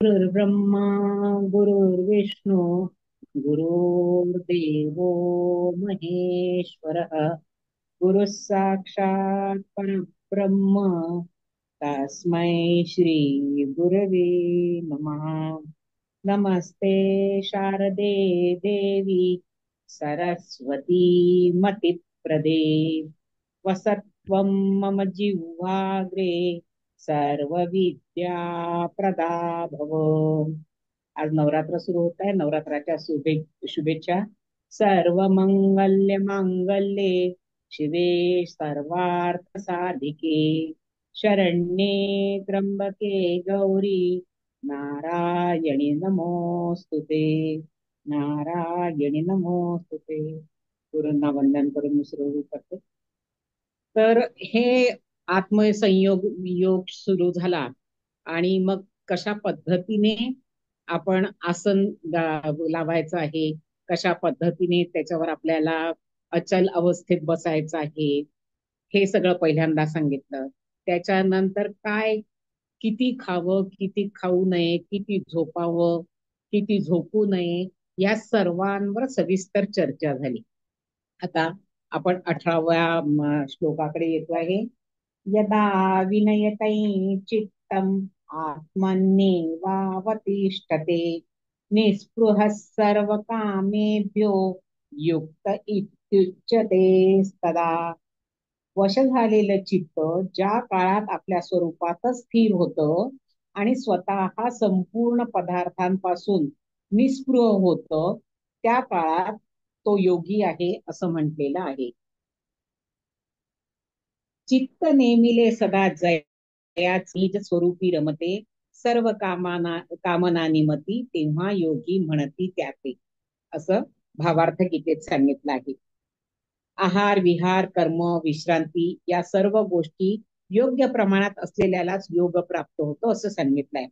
गुरुर्ब्रह्मा गुरुर्विष्णू गुरुर्देवो महेश्वरः गुरुः साक्षात् परब्रह्म तस्मै श्री गुरवे नमः. नमस्ते शारदे देवी सरस्वती मतिप्रदे वसत्वं मम जिह्वाग्रे सर्वविद्या प्रदा भव. आज नवरात्र सुरू होत आहे. नवरात्राच्या शुभेच्छा. सर्व मंगल्य मांगल्ये शिवे सर्वार्थ साधिके शरण्ये त्र्यंबके गौरी नारायणी नमोस्तुते. नारायणी नमोस्तुते. गुरूंना वंदन करून मी सुरू करते. तर हे आत्मसंयोग योग सुरू झाला आणि मग कशा पद्धतीने आपण आसन लावायचं आहे, कशा पद्धतीने त्याच्यावर आपल्याला अचल अवस्थेत बसायचं आहे, हे सगळं पहिल्यांदा सांगितलं. त्याच्यानंतर काय, किती खावं, किती खाऊ नये, किती झोपावं, किती झोपू नये, या सर्वांवर सविस्तर चर्चा झाली. आता आपण 18व्या श्लोकाकडे येतो आहे. यदा विनयतै चित्तम आत्मन्येवावतिष्ठते निःस्पृहः सर्वकामेभ्यो युक्त इत्युच्यते तदा. वश झालेलं चित्त ज्या काळात आपल्या स्वरूपातच स्थिर होतं आणि स्वतः संपूर्ण पदार्थांपासून निस्पृह होतं, त्या काळात तो योगी आहे असं म्हटलेलं आहे. चित्त नेमिले सदा जयाच निज स्वरूपी रमते सर्व कामना निमती तेव्हा योगी म्हणती त्याचे, असं भावार्थ गीतेत सांगितलं आहे. आहार विहार कर्म विश्रांती या सर्व गोष्टी योग्य प्रमाणात असलेल्यालाच योग प्राप्त होतो असं सांगितलंय.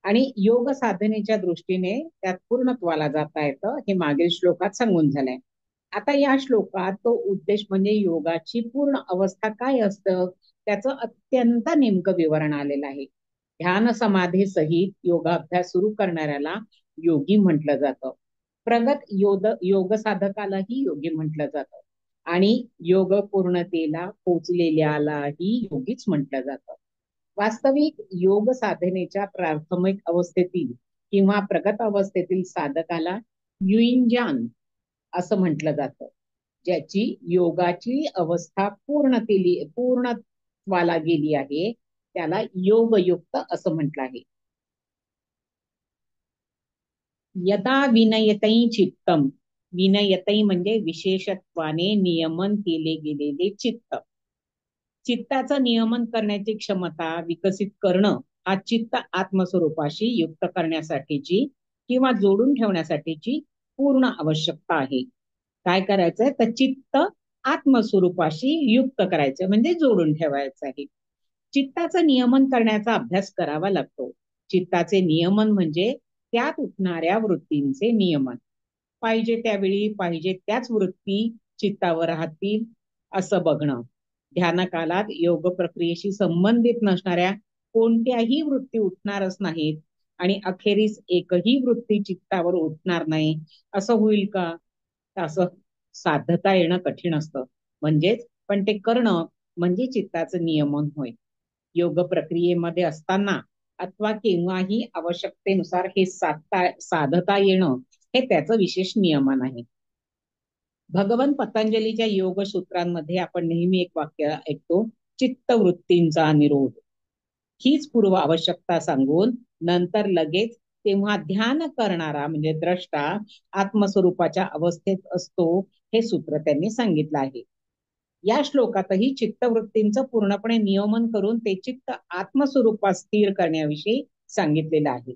आणि योग साधनेच्या दृष्टीने त्यात पूर्णत्वाला जाता येतं हे मागील श्लोकात सांगून झालंय. आता या श्लोकात तो उद्देश म्हणजे योगाची पूर्ण अवस्था काय असतं त्याचं अत्यंत नेमकं विवरण आलेलं आहे. ध्यान समाधी सहित योगाभ्यास सुरू करणाऱ्याला योगी म्हटलं जातं. प्रगत योग साधकालाही योगी म्हटलं जातं आणि योग पूर्णतेला पोचलेल्यालाही योगीच म्हटलं जातं. वास्तविक योग साधनेच्या प्राथमिक अवस्थेतील किंवा प्रगत अवस्थेतील साधकाला युइंजान असं म्हटलं जातं. ज्याची योगाची अवस्था पूर्णत्वाला गेली आहे त्याला योगयुक्त असं म्हटलं आहे. यदा विनयतै चित्तम, विनयतै म्हणजे विशेषत्वाने नियमन केले गेलेले चित्त. चित्ताचं नियमन करण्याची क्षमता विकसित करणं हा चित्त आत्मस्वरूपाशी युक्त करण्यासाठीची किंवा जोडून ठेवण्यासाठीची पूर्ण आवश्यकता आहे. काय करायचंय तर चित्त आत्मस्वरूपाशी युक्त करायचं म्हणजे जोडून ठेवायचं आहे. चित्ताचं नियमन करण्याचा अभ्यास करावा लागतो. चित्ताचे नियमन म्हणजे त्यात उठणाऱ्या वृत्तींचे नियमन. पाहिजे त्यावेळी पाहिजे त्याच वृत्ती चित्तावर राहतील असं बघणं. ध्यानकालात योग प्रक्रियेशी संबंधित नसणाऱ्या कोणत्याही वृत्ती उठणारच नाहीत आणि अखेरीस एकही वृत्ती चित्तावर उठणार नाही असं होईल का? असं साधता येणं कठीण असतं. म्हणजेच पण ते करणं म्हणजे चित्ताचं नियमन होय. योग प्रक्रियेमध्ये असताना अथवा केव्हाही आवश्यकतेनुसार हे साधता येणं हे त्याचं विशेष नियमन आहे. भगवान पतंजलीच्या योग सूत्रांमध्ये आपण नेहमी एक वाक्य ऐकतो, चित्तवृत्तींचा निरोध. हीच पूर्व आवश्यकता सांगून नंतर लगेच तेव्हा ध्यान करणारा म्हणजे द्रष्टा आत्मस्वरूपाच्या अवस्थेत असतो हे सूत्र त्यांनी सांगितलं आहे. या श्लोकातही चित्तवृत्तींचं पूर्णपणे नियमन करून ते चित्त आत्मस्वरूपात स्थिर करण्याविषयी सांगितलेलं आहे.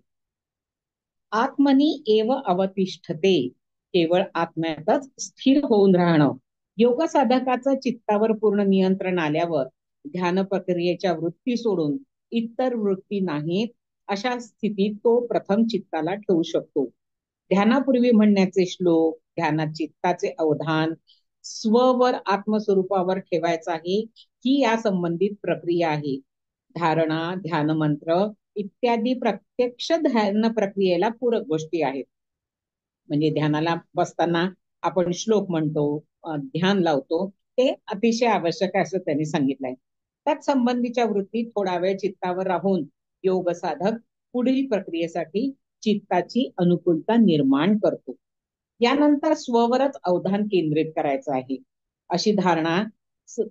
आत्मनी एव अवतिष्ठते, केवळ आत्म्यातच स्थिर होऊन राहणं. योग साधकाचं चित्तावर पूर्ण नियंत्रण आल्यावर ध्यान प्रक्रियेच्या वृत्ती सोडून इतर वृत्ती नाहीत अशा स्थितीत तो प्रथम चित्ताला ठेवू शकतो. ध्यानापूर्वी म्हणण्याचे श्लोक ध्यानात चित्ताचे अवधान स्ववर आत्मस्वरूपावर ठेवायचं आहे ही या संबंधित प्रक्रिया आहे. धारणा ध्यान मंत्र इत्यादी प्रत्यक्ष ध्यान प्रक्रियेला पूरक गोष्टी आहेत. म्हणजे ध्यानाला बसताना आपण श्लोक म्हणतो, ध्यान लावतो, ते अतिशय आवश्यक आहे असं त्यांनी सांगितलंय. त्याच संबंधीच्या वृत्ती थोडा वेळ चित्तावर राहून योग साधक पुढील प्रक्रियेसाठी चित्ताची अनुकूलता निर्माण करतो. यानंतर स्ववरच अवधान केंद्रित करायचं आहे अशी धारणा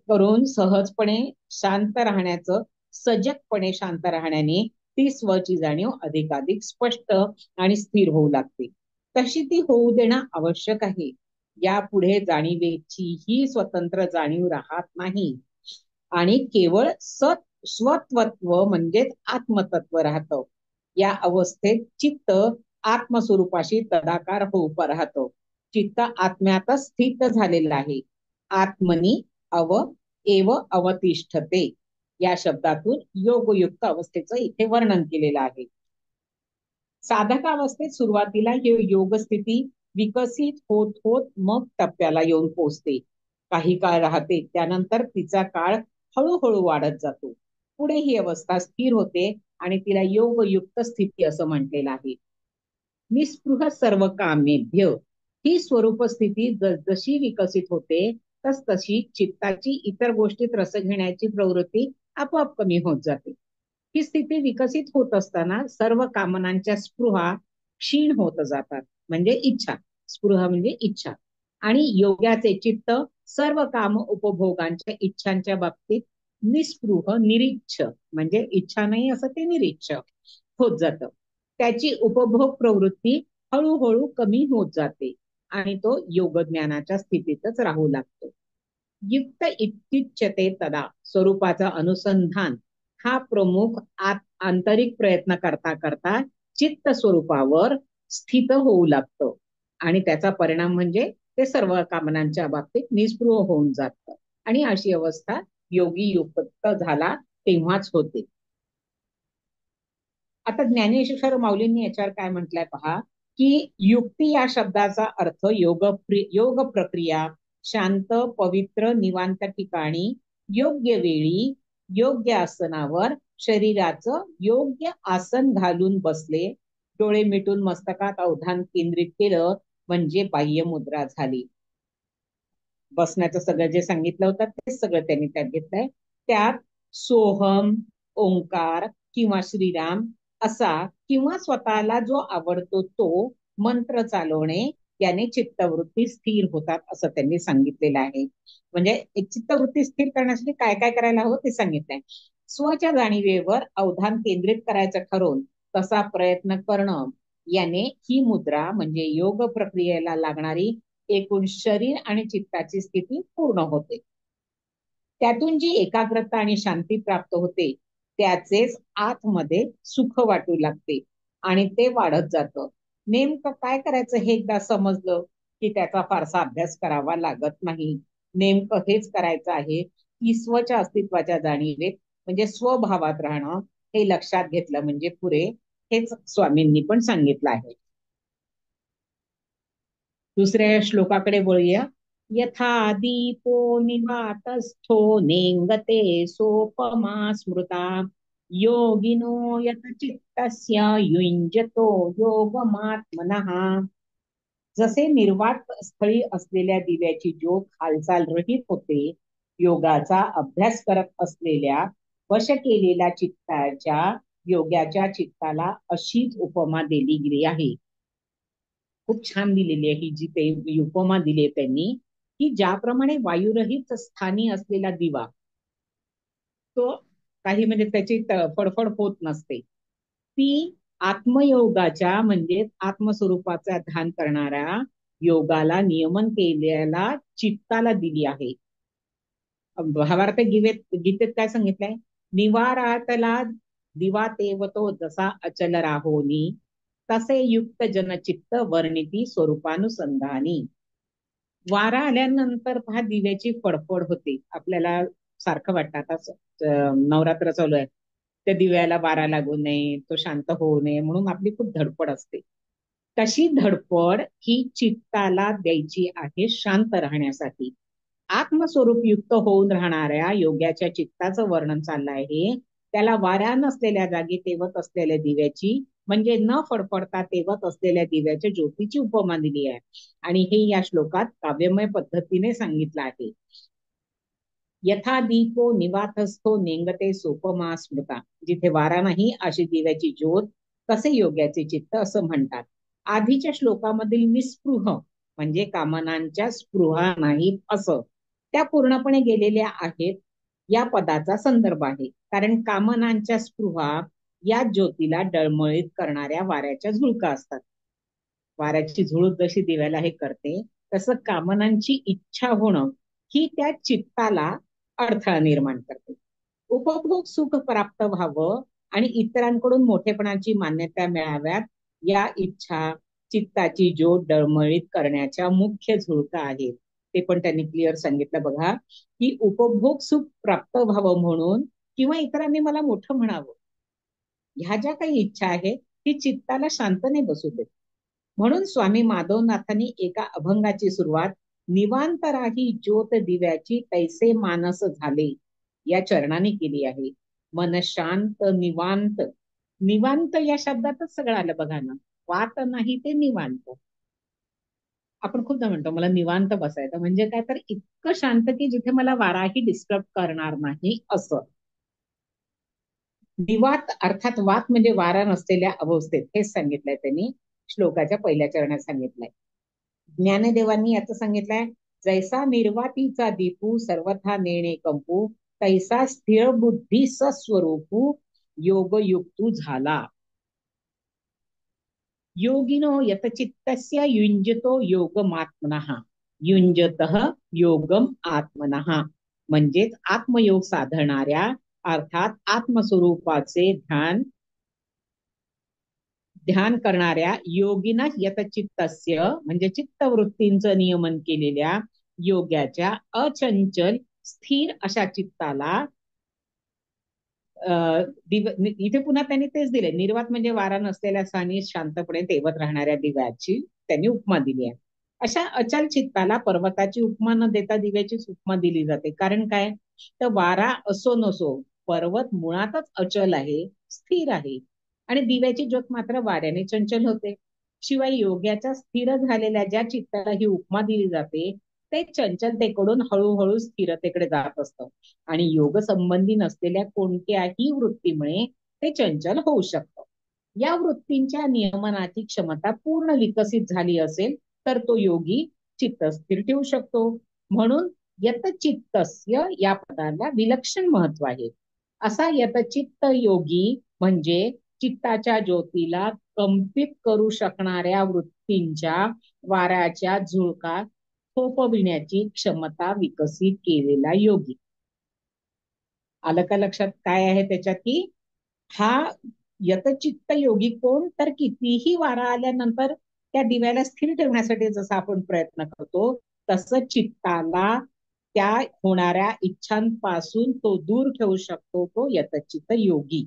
करून सहजपणे शांत राहण्याचं, सजगपणे शांत राहण्याने ती स्वची जाणीव अधिकाधिक स्पष्ट आणि स्थिर होऊ लागते. तशी ती होऊ देणं आवश्यक आहे. यापुढे जाणीवेची ही स्वतंत्र जाणीव राहत नाही आणि केवळ स्वत्वत्व म्हणजेच आत्मतत्व राहतं. या अवस्थेत चित्त आत्मस्वरूपाशी तदाकार होऊ राहतं. चित्त आत्म्यातच स्थित झालेलं आहे. आत्मनी अव एव अवतिष्ठते या शब्दातून योगयुक्त अवस्थेचं इथे वर्णन केलेलं आहे. साधकावस्थेत सुरुवातीला ही योग स्थिती विकसित होत होत मग टप्प्याला येऊन पोहोचते. काही काळ राहते, त्यानंतर तिचा काळ हळूहळू वाढत जातो. पुढे ही अवस्था स्थिर होते आणि तिला योगयुक्त स्थिती असं म्हटलेलं आहे. निस्पृह सर्व कामेभ्य ही स्वरूप स्थिती जशी विकसित होते तस तशी चित्ताची इतर गोष्टीत रस घेण्याची प्रवृत्ती आपोआप कमी होत जाते. ही स्थिती विकसित होत असताना सर्व कामनांच्या स्पृहा क्षीण होत जातात, म्हणजे इच्छा. स्पृहा म्हणजे इच्छा. आणि योग्याचे चित्त सर्व काम उपभोगांच्या इच्छांच्या बाबतीत निस्पृह निरीच्छ, म्हणजे इच्छा नाही असं ते निरीच्छ होत जातं. त्याची उपभोग प्रवृत्ती हळूहळू कमी होत जाते आणि तो योगज्ञानाच्या स्थितीतच राहू लागतो. युक्त इत्युच्यते तदा स्वरूपाचा अनुसंधान हा प्रमुख आंतरिक प्रयत्न करता करता चित्त स्वरूपावर स्थित होऊ लागतो आणि त्याचा परिणाम म्हणजे ते सर्व कामनांच्या बाबतीत निस्पृह होऊन जातं आणि अशी अवस्था योगी युक्त झाला तेव्हाच होते. आता ज्ञानेश्वर माऊलींनी याच्यावर काय म्हटलंय पहा, की युक्ती या शब्दाचा अर्थ योग प्रक्रिया शांत पवित्र निवांत ठिकाणी योग्य वेळी योग्य आसनावर शरीराचं योग्य आसन घालून बसले, डोळे मिटून मस्तकात अवधान केंद्रित केलं म्हणजे बाह्य मुद्रा झाली. बसण्याचं सगळं जे सांगितलं होतं ते सगळं त्यांनी त्यात घेतलंय. त्यात सोहम, ओंकार किंवा श्रीराम असा किंवा स्वतःला जो आवडतो तो मंत्र चालवणे याने चित्तवृत्ती स्थिर होतात असं त्यांनी सांगितलेलं आहे. म्हणजे एक चित्तवृत्ती स्थिर करण्यासाठी काय काय करायला हवं ते सांगितलंय. स्वच्या जाणीवेवर अवधान केंद्रित करायचं ठरवून तसा प्रयत्न करणं याने ही मुद्रा म्हणजे योग प्रक्रियेला लागणारी एकूण शरीर आणि चित्ताची स्थिती पूर्ण होते. त्यातून जी एकाग्रता आणि शांती प्राप्त होते त्याचेच आतमध्ये सुख वाटू लागते आणि ते वाढत जातं. नेमकं काय करायचं हे एकदा समजलं की त्याचा फारसा अभ्यास करावा लागत नाही. नेमकं हेच करायचं आहे की स्वच्या अस्तित्वाच्या जाणीवेत म्हणजे स्वभावात राहणं हे लक्षात घेतलं म्हणजे पुरे, हेच स्वामींनी पण सांगितलं आहे. दुसऱ्या श्लोकाकडे वळूया. यथा दीपो निवातस्थो नेंगते सोपमा स्मृता योगिनो यत चित्तस्य युञ्जतो योगमात्मनः. जसे निर्वात स्थळी असलेल्या दिव्याची ज्योत हालचाल रहित होते, योगाचा अभ्यास करत असलेल्या वश केलेल्या चित्ताच्या योग्याच्या चित्ताला अशीच उपमा दिली गेली आहे. खूप छान दिलेली आहे ही जी ते उपमा दिली आहे त्यांनी, की ज्याप्रमाणे वायुरहित स्थानी असलेला दिवा तो काही म्हणजे त्याची फडफड होत नसते, ती आत्मयोगाच्या म्हणजे आत्मस्वरूपाचा ध्यान करणाऱ्या योगाला नियमन केलेला चित्ताला दिली आहे. भावार्थ गीतेत काय सांगितलंय, निवारातला दिवा तेवतो जसा अचल राहोनी तसे युक्त जनचित्त वर्णिती स्वरूपानुसंधानी. वारा आल्यानंतर पहा दिव्याची फडफड होते, आपल्याला सारखं वाटतं आता नवरात्र चालू आहे त्या दिव्याला वारा लागू नये, तो शांत होऊ नये म्हणून आपली खूप धडपड असते. तशी धडपड ही चित्ताला द्यायची आहे शांत राहण्यासाठी. आत्मस्वरूप युक्त होऊन राहणाऱ्या योग्याच्या चित्ताचं वर्णन चाललं आहे त्याला वारा नसलेल्या जागी तेवत असलेल्या दिव्याची म्हणजे न फडफडता तेवत असलेल्या दिव्याच्या ज्योतीची उपमा दिली आहे. आणि हे या श्लोकात काव्यमय पद्धतीने सांगितलं आहे. यथा दीपो निवातस्थो नेंगते सोपमा स्मृता, जिथे वारा नाही अशी दिव्याची ज्योत तसे योग्याचे चित्त असं म्हणतात. आधीच्या श्लोकामधील निस्पृह म्हणजे कामनांच्या स्पृहा नाहीत असं त्या पूर्णपणे गेलेल्या आहेत या पदाचा संदर्भ आहे. कारण कामनांच्या स्पृहा या ज्योतीला डळमळीत करणाऱ्या वाऱ्याच्या झुळका असतात. वाऱ्याची झुळूक जशी दिव्याला हे करते तसं कामनांची इच्छा होणं ही त्या चित्ताला अडथळा निर्माण करते. उपभोग सुख प्राप्त व्हावं आणि इतरांकडून मोठेपणाची मान्यता मिळाव्यात या इच्छा चित्ताची ज्योत डळमळीत करण्याच्या मुख्य झुळका आहेत. ते पण त्यांनी क्लिअर सांगितलं बघा, की उपभोग सुख प्राप्त व्हावं म्हणून किंवा इतरांनी मला मोठं म्हणावं ह्या ज्या काही इच्छा आहेत ती चित्ताला शांत नाही बसू देत. म्हणून स्वामी माधवनाथांनी एका अभंगाची सुरुवात निवांत राही ज्योत दिव्याची तैसे मानस झाले या चरणाने केली आहे. मन शांत निवांत, निवांत या शब्दातच सगळं आलं बघा ना. वात नाही ते निवांत. आपण खूपदा म्हणतो मला निवांत बसायचं म्हणजे काय, तर इतकं शांत की जिथे मला वाराही डिस्टर्ब करणार नाही असं. निवात अर्थात वात म्हणजे वारा नसलेल्या अवस्थेत हेच सांगितलंय त्यांनी श्लोकाच्या पहिल्या चरणात सांगितलंय. ज्ञानदेवांनी याचं सांगितलंय, जैसा निर्वातीचा दीपू सर्वथा नेणे कंपू तैसा स्थिर बुद्धी सस्वरूपू योगयुक्तू झाला. योगिनो यतचित्तस्य युंजतो योगमात्मनः युंजतः योगम आत्मनः, म्हणजेच आत्मयोग साधणाऱ्या अर्थात आत्मस्वरूपाचे ध्यान करणाऱ्या योगिना यतचित्तस्य म्हणजे चित्तवृत्तींचं नियमन केलेल्या योग्याच्या अचंचल स्थिर अशा चित्ताला इथे पुन्हा त्यांनी तेच दिले, निर्वात म्हणजे वारा नसलेल्या स्थानी शांतपणे तेवत राहणाऱ्या दिव्याची त्यांनी उपमा दिली आहे. अशा अचल चित्ताला पर्वताची उपमा न देता दिव्याचीच उपमा दिली जाते. कारण काय, तर वारा असो नसो पर्वत मुळातच अचल आहे, स्थिर आहे आणि दिव्याची ज्योत मात्र वाऱ्याने चंचल होते. शिवाय योग्याच्या स्थिर झालेल्या ज्या चित्ताला ही उपमा दिली जाते ते चंचलतेकडून हळूहळू स्थिरतेकडे जात असतं आणि योग संबंधी नसलेल्या कोणत्याही वृत्तीमुळे ते चंचल होऊ शकतं. या वृत्तींच्या नियमनाची क्षमता पूर्ण विकसित झाली असेल तर तो योगी चित्त स्थिर ठेवू शकतो. म्हणून यतचित्तस्य या पदाला विलक्षण महत्व आहे. असा यतचित्त योगी म्हणजे चित्ताच्या ज्योतीला कंपित करू शकणाऱ्या वृत्तींच्या वाऱ्याच्या झुळका थोपविण्याची क्षमता विकसित केलेला योगी. आलं का लक्षात काय आहे त्याच्यात, की हा यतचित्त योगी कोण, तर कितीही वारा आल्यानंतर त्या दिव्याला स्थिर ठेवण्यासाठी जसा आपण प्रयत्न करतो तसं चित्ताला त्या होणाऱ्या इच्छांपासून तो दूर ठेवू शकतो तो यतचित्त योगी.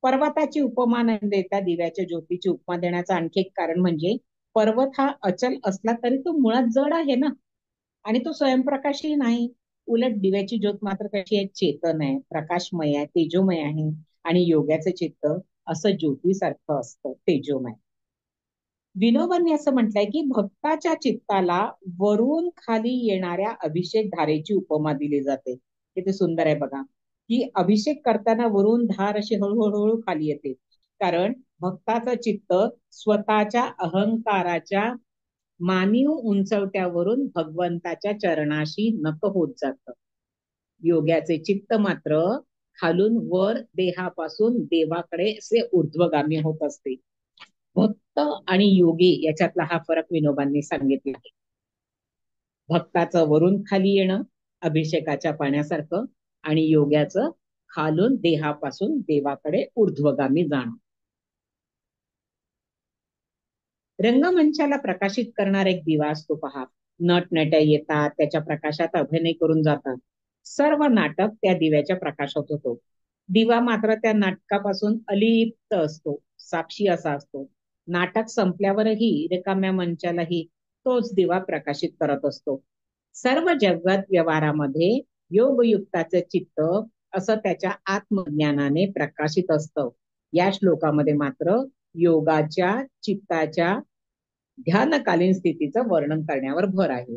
पर्वताची उपमा न देता दिव्याच्या ज्योतीची उपमा देण्याचं आणखी एक कारण म्हणजे पर्वत हा अचल असला तरी तो मुळात जड आहे ना आणि तो स्वयंप्रकाशही नाही. उलट दिव्याची ज्योत मात्र कशी आहे, चेतन आहे, प्रकाशमय आहे, तेजोमय आहे आणि योग्याचं चित्त असं ज्योतीसारखं असतं, तेजोमय. विनोबांनी असं म्हटलंय की भक्ताच्या चित्ताला वरून खाली येणाऱ्या अभिषेक धारेची उपमा दिली जाते. किती सुंदर आहे बघा, की अभिषेक करताना वरून धार अशी हळूहळू खाली येते. कारण भक्ताचं चित्त स्वतःच्या अहंकाराच्या मानीव उंचवट्यावरून भगवंताच्या चरणाशी नक होत जात. योग्याचे चित्त मात्र खालून वर देहापासून देवाकडे असे ऊर्ध्वगामी होत असते. भक्त आणि योगी याच्यातला हा फरक विनोबांनी सांगितला आहे. भक्ताचं वरून खाली येणं अभिषेकाच्या पाण्यासारखं आणि योग्याचं खालून देहापासून देवाकडे ऊर्ध्वगामी जाणं. रंगमंचाला प्रकाशित करणारा एक दिवा असतो पहा. नटनट्या येतात, त्याच्या प्रकाशात अभिनय करून जातात. सर्व नाटक त्या दिव्याच्या प्रकाशात होतो. दिवा मात्र त्या नाटकापासून अलिप्त असतो, साक्षी असा असतो. नाटक संपल्यावरही रिकाम्या मंचालाही तोच दिवा प्रकाशित करत असतो. सर्व जगत व्यवहारामध्ये योगयुक्ताचे चित्त असं त्याच्या आत्मज्ञानाने प्रकाशित असतं. या श्लोकामध्ये मात्र योगाच्या चित्ताच्या ध्यानकालीन स्थितीचं वर्णन करण्यावर भर आहे.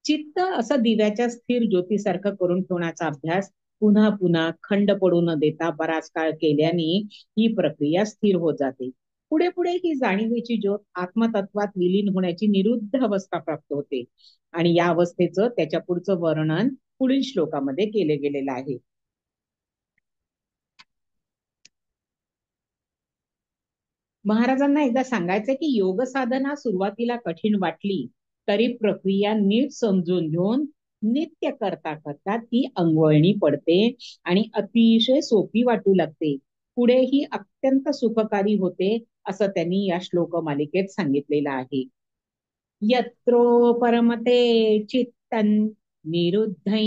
चित्त असं दिव्याच्या स्थिर ज्योतीसारखं करून ठेवण्याचा अभ्यास पुन्हा पुन्हा खंड पडू न देता बराच काळ केल्याने ही प्रक्रिया स्थिर होत जाते. पुढे पुढे ही जाणीवेची ज्योत आत्मतत्वात विलीन होण्याची निरुद्ध अवस्था प्राप्त होते आणि या अवस्थेचं त्याच्या पुढचं वर्णन पुढील श्लोकामध्ये केले गेलेलं आहे. महाराजांना एकदा सांगायचं की योग साधना सुरुवातीला कठीण वाटली तरी प्रक्रिया नीट समजून घेऊन नित्य करता करता ती अंगवळणी पडते आणि अतिशय सोपी वाटू लागते. पुढे ही अत्यंत सुखकारी होते असं त्यांनी या श्लोक मालिकेत सांगितलेलं आहे. यत्रो परमते चित्तन निरुद्धं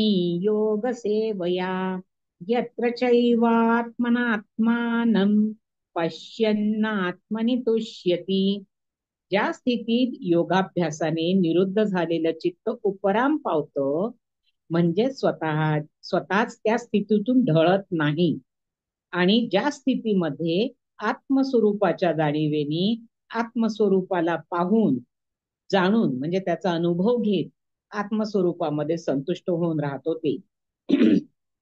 योग सेवया यत्र चैवात्मनात्मानं पश्यन्नात्मनि तुष्यति. ज्या स्थितीत योगाभ्यासाने निरुद्ध झालेलं चित्त उपराम पावतं म्हणजे स्वतःच त्या स्थितीतून ढळत नाही आणि ज्या स्थितीमध्ये आत्मस्वरूपाच्या जाणीवेनी आत्मस्वरूपाला पाहून जाणून म्हणजे त्याचा अनुभव घेत आत्मस्वरूपामध्ये संतुष्ट होऊन राहतो ते.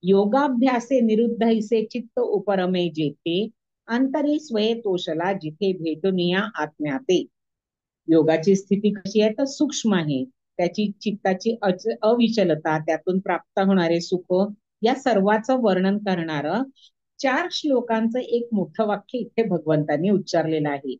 योगाभ्यासे निरुद्धैसे चित्त उपरमे जेते अंतरी स्वये तोषला जिथे भेटूनिया आत्म्याते. योगाची स्थिती कशी आहे तर सूक्ष्म आहे. त्याची चित्ताची अविचलता त्यातून प्राप्त होणारे सुख या सर्वाचं वर्णन करणारं 4 श्लोकांचं एक मोठं वाक्य इथे भगवंतांनी उच्चारलेलं आहे.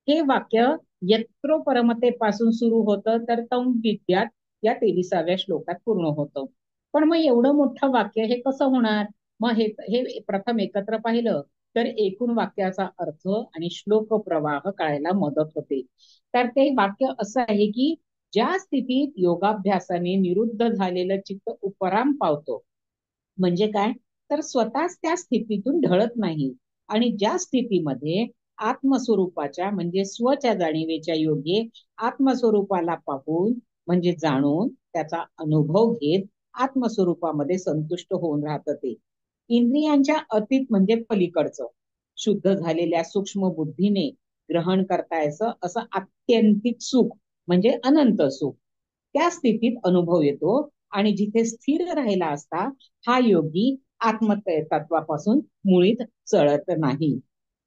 हे वाक्य यत्रो परमते पासून सुरू होतं तर तम विद्यात या 23व्या श्लोकात पूर्ण होतं. पण मग एवढं मोठं वाक्य हे कसं होणार? मग हे प्रथम एकत्र पाहिलं तर एकूण वाक्याचा अर्थ आणि श्लोक प्रवाह कळायला मदत होते. तर ते वाक्य असं आहे की ज्या स्थितीत योगाभ्यासाने निरुद्ध झालेलं चित्त उपराम पावतो म्हणजे काय तर स्वतःच त्या स्थितीतून ढळत नाही आणि ज्या स्थितीमध्ये आत्मस्वरूपाच्या म्हणजे स्वच्या जाणीवेच्या योगे आत्मस्वरूपाला पाहून म्हणजे जाणून त्याचा अनुभव घेत आत्मस्वरूपामध्ये संतुष्ट होऊन राहतं ते. इंद्रियांच्या अतीत म्हणजे पलीकडचं शुद्ध झालेल्या सूक्ष्म बुद्धीने ग्रहण करतायचं असं आत्यंतिक सुख म्हणजे अनंत सुख त्या स्थितीत अनुभव येतो आणि जिथे स्थिर राहिला असता हा योगी आत्मतत्वापासून मुळीच चळत नाही.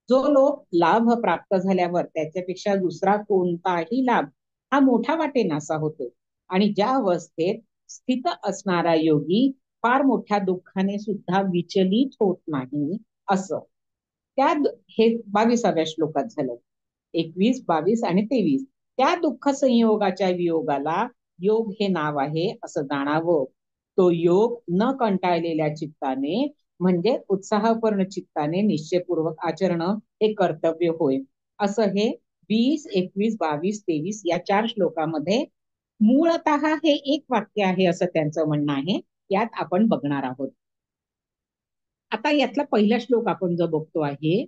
जो लोक लाभ प्राप्त झाल्यावर त्याच्यापेक्षा दुसरा कोणताही लाभ हा मोठा वाटेनासा होतो आणि ज्या अवस्थेत स्थित असणारा योगी फार मोठ्या दुःखाने सुद्धा विचलित होत नाही असं. त्या हे 22व्या श्लोकात झालं. 21, 22 आणि 23. त्या दुःख संयोगाच्या वियोगाला योग हे नाव आहे असं जाणावं. तो योग न कंटाळलेल्या चित्ताने म्हणजे उत्साहपूर्ण चित्ताने निश्चयपूर्वक आचरणं हे कर्तव्य होय. असं हे 20, 21, 22, 23 या 4 श्लोकामध्ये मूळतः हे एक वाक्य आहे असं त्यांचं म्हणणं आहे. यात आपण बघणार आहोत. आता यातला पहिला श्लोक आपण जो बघतो आहे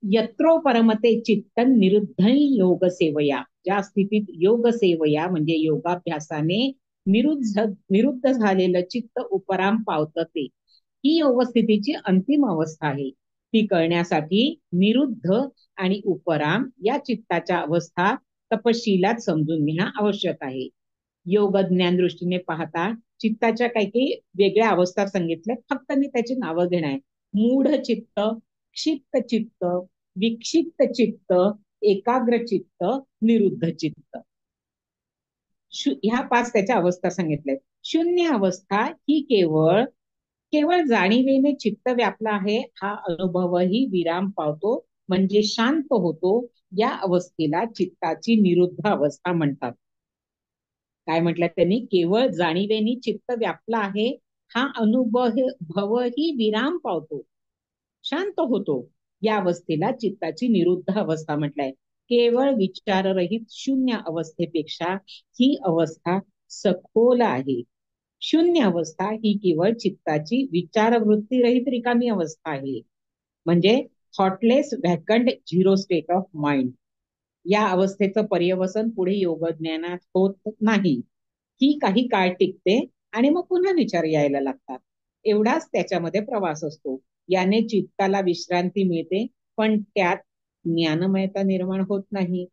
यत्रो परमते चित्तन निरुद्ध योग सेवया. ज्या स्थितीत योग सेवया म्हणजे योगाभ्यासाने निरुद्ध झालेलं चित्त उपराम पावतं ते ही योग स्थितीची अंतिम अवस्था आहे. ती कळण्यासाठी निरुद्ध आणि उपराम या चित्ताच्या अवस्था तपशिलात समजून घेणं आवश्यक आहे. योग ज्ञान दृष्टीने पाहता चित्ताच्या काही काही वेगळ्या अवस्था सांगितल्या फक्त मी त्याची नावं घेणार आहे. मूढ चित्त, क्षिप्त चित्त, विक्षिप्त चित्त, एकाग्र चित्त, निरुद्ध चित्त ह्या 5 त्याच्या अवस्था सांगितल्या. शून्य अवस्था ही केवळ केवळ जाणीवेने चित्त व्यापला आहे हा अनुभवही विराम पावतो म्हणजे शांत होतो. या अवस्थेला चित्ताची निरुद्ध अवस्था म्हणतात. काय म्हटलं त्यांनी केवळ जाणीवेनी चित्त व्यापला आहे हा अनुभवही विराम पावतो शांत होतो. या अवस्थेला चित्ताची निरुद्ध अवस्था म्हटलंय. केवळ विचाररहित शून्य अवस्थेपेक्षा ही अवस्था सखोल आहे. शून्य अवस्था ही केवळ चित्ताची विचारवृत्ती रहित रिकामी अवस्था आहे म्हणजे thoughtless vacant zero state of mind. या अवस्थेचं पर्यवसन पुढे योगज्ञानात होत नाही. ही काही काळ टिकते आणि मग पुन्हा विचार यायला लागतात. एवढाच त्याच्यामध्ये प्रवास असतो. याने चित्ताला विश्रांती मिळते, पण त्यात ज्ञानमयता निर्माण होत नाही.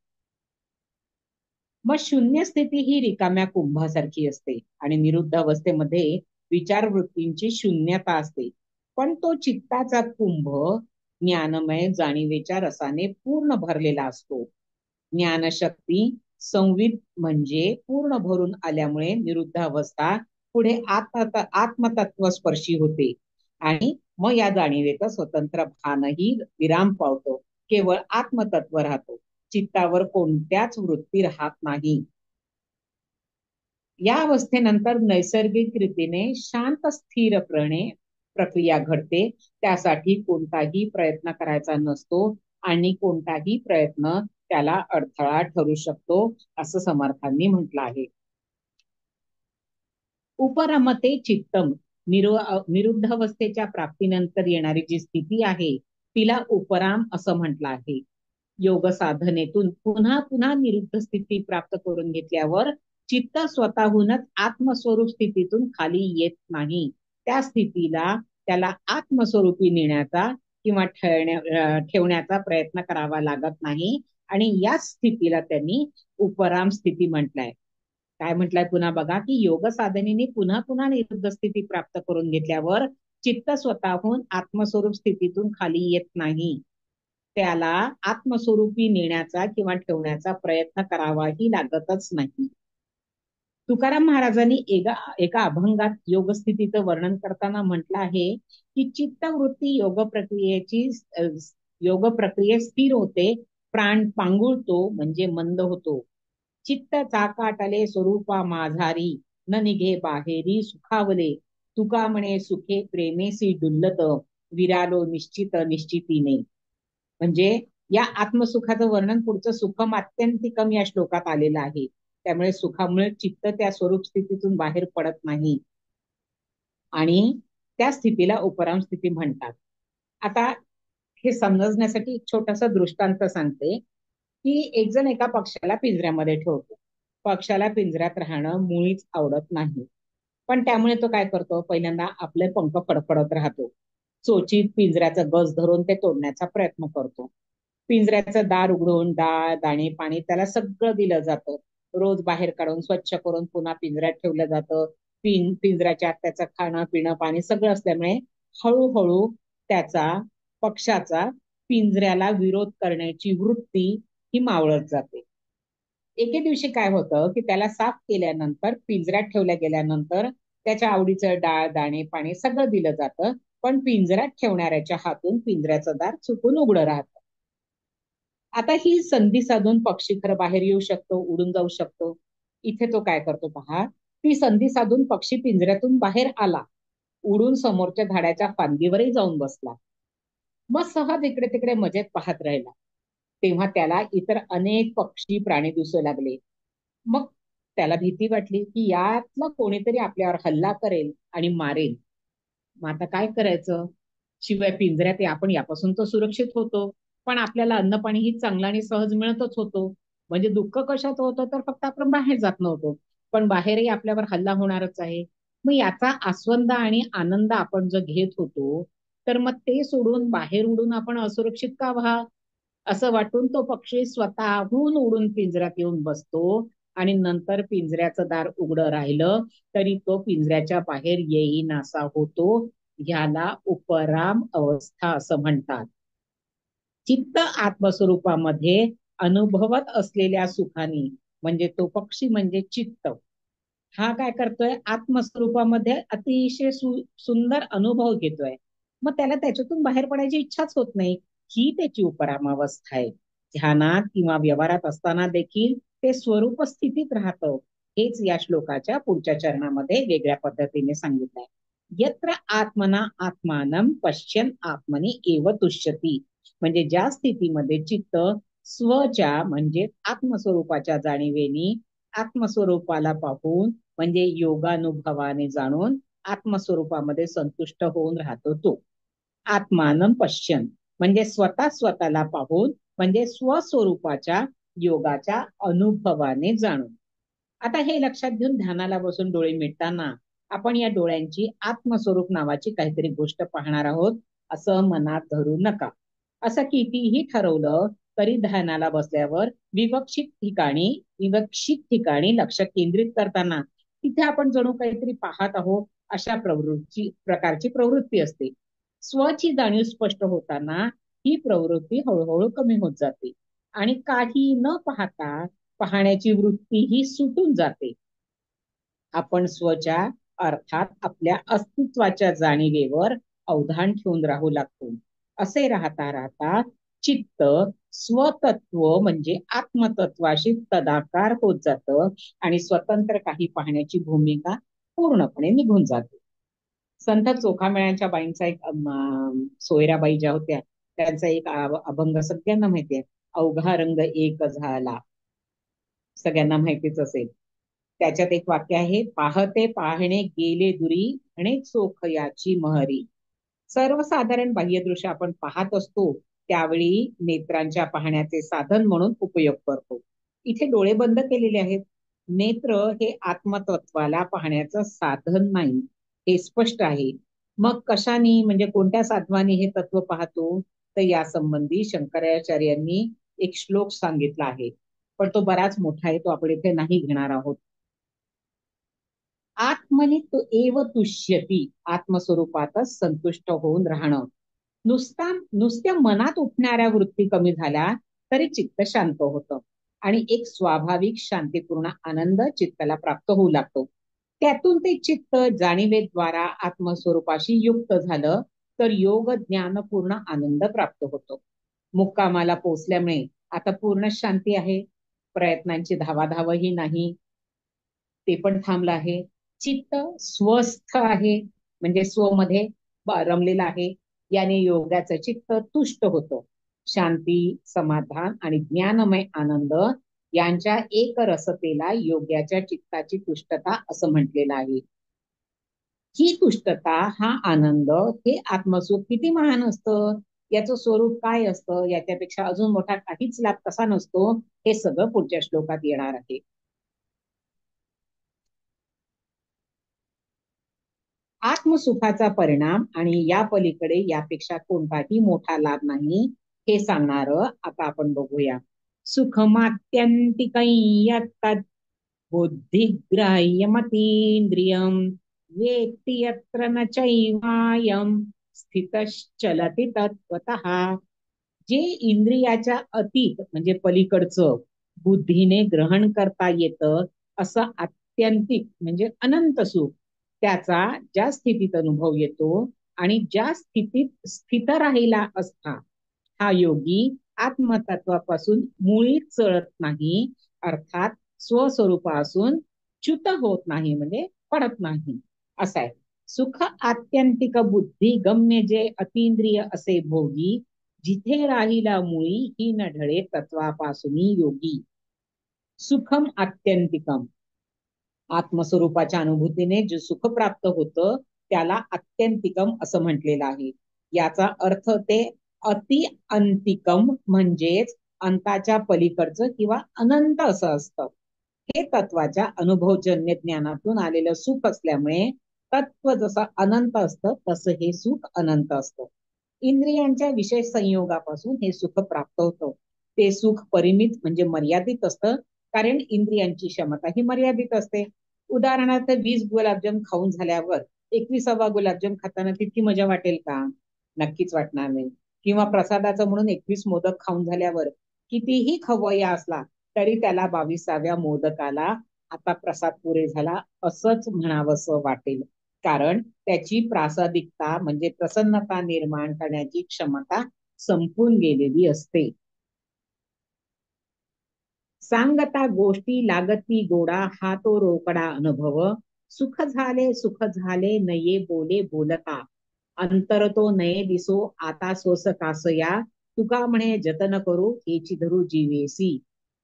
मग शून्य स्थिती ही रिकाम्या कुंभासारखी असते आणि निरुद्ध अवस्थेमध्ये विचारवृत्तींची शून्यता असते. पण तो चित्ताचा कुंभ ज्ञानमय जाणीवेच्या रसाने पूर्ण भरलेला असतो. ज्ञानशक्ती संवित म्हणजे पूर्ण भरून आल्यामुळे निरुद्ध अवस्था पुढे आत्मतत्वस्पर्शी होते आणि मग या जाणीवेचं स्वतंत्र भानही विराम पावतो. केवळ आत्मतत्व राहतो. चित्तावर कोणत्याच वृत्ती राहत नाही. या अवस्थेनंतर नैसर्गिक रीतीने शांत स्थिरपणे प्रक्रिया घडते. त्यासाठी कोणताही प्रयत्न करायचा नसतो आणि कोणताही प्रयत्न त्याला अडथळा ठरू शकतो, असं समर्थांनी म्हटलं आहे. उपरमते चित्तम, निरुद्ध अवस्थेच्या प्राप्तीनंतर येणारी जी स्थिती आहे तिला उपराम असं म्हटलं आहे. योग साधनेतून पुन्हा पुन्हा निरुद्ध स्थिती प्राप्त करून घेतल्यावर चित्त स्वतःहूनच आत्मस्वरूप स्थितीतून खाली येत नाही. त्या स्थितीला त्याला आत्मस्वरूपी नेण्याचा किंवा ठेवण्याचा प्रयत्न करावा लागत नाही आणि या स्थितीला त्यांनी उपराम स्थिती म्हटलंय. काय म्हटलंय पुन्हा बघा, की योग साधनेने पुन्हा पुन्हा निरुद्ध स्थिती प्राप्त करून घेतल्यावर चित्त स्वतःहून आत्मस्वरूप स्थितीतून खाली येत नाही. त्याला आत्मस्वरूपी नेण्याचा किंवा ठेवण्याचा प्रयत्न करावाही लागतच नाही. तुकाराम महाराजांनी एका अभंगात योग स्थितीचं वर्णन करताना म्हटलं आहे, की चित्तवृत्ती योग प्रक्रियेत स्थिर होते, प्राण पांगुळतो म्हणजे मंद होतो. चित्त चाकाटले स्वरूपा माझारी, न निघे बाहेरी सुखावले. तुका म्हणे सुखे प्रेमेसी डुल्लत, विरालो निश्चित निश्चितीने. म्हणजे या आत्मसुखाचं वर्णन पुढचं सुखम आत्यंतिकम या श्लोकात आलेलं आहे. त्यामुळे सुखामुळे चित्त त्या स्वरूप स्थितीतून बाहेर पडत नाही आणि त्या स्थितीला उपराम स्थिती म्हणतात. आता हे समजण्यासाठी एक छोटासा दृष्टांत सांगते, की एक जण एका पक्ष्याला पिंजऱ्यामध्ये ठेवतो. पक्ष्याला पिंजऱ्यात राहणं मुळीच आवडत नाही, पण त्यामुळे तो काय करतो, पहिल्यांदा आपले पंख फडफडत राहतो. चोचीत पिंजऱ्याचं गज धरून ते तोडण्याचा प्रयत्न करतो. पिंजऱ्याचं दार उघडून डाळ दाणे पाणी त्याला सगळं दिलं जातं. रोज बाहेर काढून स्वच्छ करून पुन्हा पिंजऱ्यात ठेवलं जातं. पिंजऱ्याच्या त्याचं खाणं पिणं पाणी सगळं असल्यामुळे हळूहळू त्याचा पक्षाचा पिंजऱ्याला विरोध करण्याची वृत्ती ही मावळत जाते. एके दिवशी काय होतं, की त्याला साफ केल्यानंतर पिंजऱ्यात ठेवल्या गेल्यानंतर त्याच्या आवडीचं डाळ दाणे पाणी सगळं दिलं जातं, पण पिंजऱ्यात ठेवणाऱ्याच्या हातून पिंजऱ्याचं दार चुकून उघडं राहतं. आता ही संधी साधून पक्षी खरं बाहेर येऊ शकतो, उडून जाऊ शकतो. इथे तो काय करतो पहा, ती संधी साधून पक्षी पिंजऱ्यातून बाहेर आला, उडून समोरच्या झाडाच्या फांदीवरही जाऊन बसला. मग सहज इकडे तिकडे मजेत पाहत राहिला. तेव्हा त्याला इतर अनेक पक्षी प्राणी दिसू लागले. मग त्याला भीती वाटली, की यातला कोणीतरी आपल्यावर हल्ला करेल आणि मारेल. मग आता काय करायचं? शिवाय पिंजऱ्यात आपण यापासून तर सुरक्षित होतो, पण आपल्याला अन्न पाणी ही चांगलं आणि सहज मिळतच होतो. म्हणजे दुःख कशात होतं, तर फक्त आपण बाहेर जात नव्हतो, पण बाहेरही आपल्यावर हल्ला होणारच आहे. मग याचा आस्वंद आणि आनंद आपण जर घेत होतो, तर मग ते सोडून बाहेर उडून आपण असुरक्षित का व्हा, असं वाटून तो पक्षी स्वतःहून उडून पिंजऱ्यात येऊन बसतो आणि नंतर पिंजऱ्याचं दार उघडं राहिलं तरी तो पिंजऱ्याच्या बाहेर येईनासा होतो. ह्याला उपराम अवस्था असं म्हणतात. चित्त आत्मस्वरूपामध्ये अनुभवत असलेल्या सुखाने, म्हणजे तो पक्षी म्हणजे चित्त, हा काय करतोय, आत्मस्वरूपामध्ये अतिशय सुंदर अनुभव घेतोय. मग त्याला त्याच्यातून बाहेर पडायची इच्छाच होत नाही. ही त्याची उपरामावस्था आहे. ध्यानात किंवा व्यवहारात असताना देखील ते स्वरूप स्थितीत राहतं. हेच या श्लोकाच्या पुढच्या चरणामध्ये वेगळ्या पद्धतीने सांगितलंय. यत्र आत्मना आत्मानं पश्यन आत्मनी एव तुष्यती. म्हणजे ज्या स्थितीमध्ये चित्त स्वच्या म्हणजे आत्मस्वरूपाच्या जाणीवेनी आत्मस्वरूपाला पाहून म्हणजे योगानुभवाने जाणून आत्मस्वरूपामध्ये संतुष्ट होऊन राहतो तो. आत्मानं पश्यन म्हणजे स्वतःला पाहून म्हणजे स्वस्वरूपाच्या योगाच्या अनुभवाने जाणून. आता हे लक्षात घेऊन ध्यानाला बसून डोळे मिटताना आपण या डोळ्यांची आत्मस्वरूप नावाची काहीतरी गोष्ट पाहणार आहोत असं मनात धरू नका. असं कितीही ठरवलं तरी ध्यानाला बसल्यावर विवक्षित ठिकाणी लक्ष केंद्रित करताना तिथे आपण जणू काहीतरी पाहत आहोत अशा प्रकारची प्रवृत्ती असते. स्वची जाणीव स्पष्ट होताना ही प्रवृत्ती हळूहळू कमी होत जाते आणि काही न पाहता पाहण्याची वृत्ती ही सुटून जाते. आपण स्वच्या अर्थात आपल्या अस्तित्वाच्या जाणीवेवर अवधान ठेवून राहू लागतो. असे राहता राहता चित्त स्वतत्व म्हणजे आत्मतत्वाशी तदाकार होत जातं आणि स्वतंत्र काही पाहण्याची भूमिका पूर्णपणे निघून जाते. संत चोखामेळ्यांच्या बाईंचा एक सोयराबाई ज्या होत्या त्यांचा एक अभंग सगळ्यांना माहितीये, अवघा रंग एक झाला, सगळ्यांना माहितीच असेल. त्याच्यात एक वाक्य आहे, पाहते पाहणे गेले दुरी आणि चोख याची महरी. सर्वसाधारण बाह्यदृश्य आपण पाहत असतो त्यावेळी नेत्रांच्या पाहण्याचे साधन म्हणून उपयोग करतो. इथे डोळे बंद केलेले आहेत. नेत्र हे आत्मतत्वाला पाहण्याचं साधन नाही, हे स्पष्ट आहे. मग कशाने म्हणजे कोणत्या साधनाने हे तत्व पाहतो, तर या संबंधी शंकराचार्यांनी एक श्लोक सांगितला आहे, पण तो बराच मोठा आहे, तो आपण इथे नाही घेणार आहोत. आत्मनि तो एव तुष्यती, आत्मस्वरूपातच संतुष्ट होऊन राहणं. नुसत्या मनात उठणाऱ्या वृत्ती कमी झाल्या तरी चित्त शांत होतं आणि एक स्वाभाविक शांतीपूर्ण आनंद चित्ताला प्राप्त होऊ लागतो. त्यातून ते चित्त जाणीवेद्वारा आत्मस्वरूपाशी युक्त झालं तर योग ज्ञान पूर्ण आनंद प्राप्त होतो. मुक्कामाला पोचल्यामुळे आता पूर्ण शांती आहे, प्रयत्नांची धावाधावही नाही, ते पण थांबलं आहे. चित्त स्वस्थ आहे म्हणजे स्वमध्ये रमलेलं आहे. याने योगाचं चित्त तुष्ट होतं. शांती, समाधान आणि ज्ञानमय आनंद यांच्या एक रसतेला योग्याच्या चित्ताची तुष्टता असं म्हटलेलं आहे. ही तुष्टता, हा आनंद, हे आत्मसुख किती महान असतं, याचं स्वरूप काय असतं, याच्यापेक्षा अजून मोठा काहीच लाभ कसा नसतो, हे सगळं पुढच्या श्लोकात येणार आहे. आत्मसुखाचा परिणाम आणि या पलीकडे यापेक्षा कोणताही मोठा लाभ नाही हे सांगणार आता आपण बघूया. सुखमात्यंतिकै यत्तद् बुद्धिग्राह्यमतीन्द्रियं वेत्ति यत्र न चैवायं स्थितश्चलति तत्त्वतः. जे इंद्रियाच्या अतीत म्हणजे पलीकडचं बुद्धीने ग्रहण करता येतं असं आत्यंतिक म्हणजे अनंत सुख त्याचा ज्या स्थितीत अनुभव येतो आणि ज्या स्थितीत स्थित राहिला असता हा योगी आत्मतत्वापासून मुळीच चळत नाही, अर्थात स्वस्वरूपापासून च्युत होत नाही म्हणजे पडत नाही असं आहे. सुख आत्यंतिक बुद्धी गम्य जे अतींद्रिय असे भोगी, जिथे राहिला मुळी ही न ढळे तत्वापासून योगी. सुखम आत्यंतिकम, आत्मस्वरूपाच्या अनुभूतीने जे सुख प्राप्त होतं त्याला आत्यंतिकम असं म्हटलेलं आहे. याचा अर्थ ते अति अंतिकम म्हणजेच अंताच्या पलीकडचं किंवा अनंत असं असतं. हे तत्वाच्या अनुभवजन्य ज्ञानातून आलेलं सुख असल्यामुळे तत्व जसं अनंत असतं तसं हे सुख अनंत असतं. इंद्रियांच्या विशेष संयोगापासून हे सुख प्राप्त होतं. ते सुख परिमित म्हणजे मर्यादित असतं, कारण इंद्रियांची क्षमता ही मर्यादित असते. उदाहरणार्थ 20 गुलाबजाम खाऊन झाल्यावर 21वा गुलाबजाम खाताना तितकी मजा वाटेल का? नक्कीच वाटणार नाही. किंवा प्रसादाचं म्हणून 21 मोदक खाऊन झाल्यावर कितीही खवय्या असला तरी त्याला 22व्या मोदकाला आता प्रसाद पुरे झाला असंच म्हणावंसं वाटेल, कारण त्याची प्रासादिकता म्हणजे प्रसन्नता निर्माण करण्याची क्षमता संपून गेलेली असते. सांगता गोष्टी लागती गोडा हा तो रोकडा अनुभव, सुख झाले नये बोले बोलता, अंतर तो नये दिसो आता सोस कासया, तुका म्हणे जतन करू हेची धरू जीवेसी.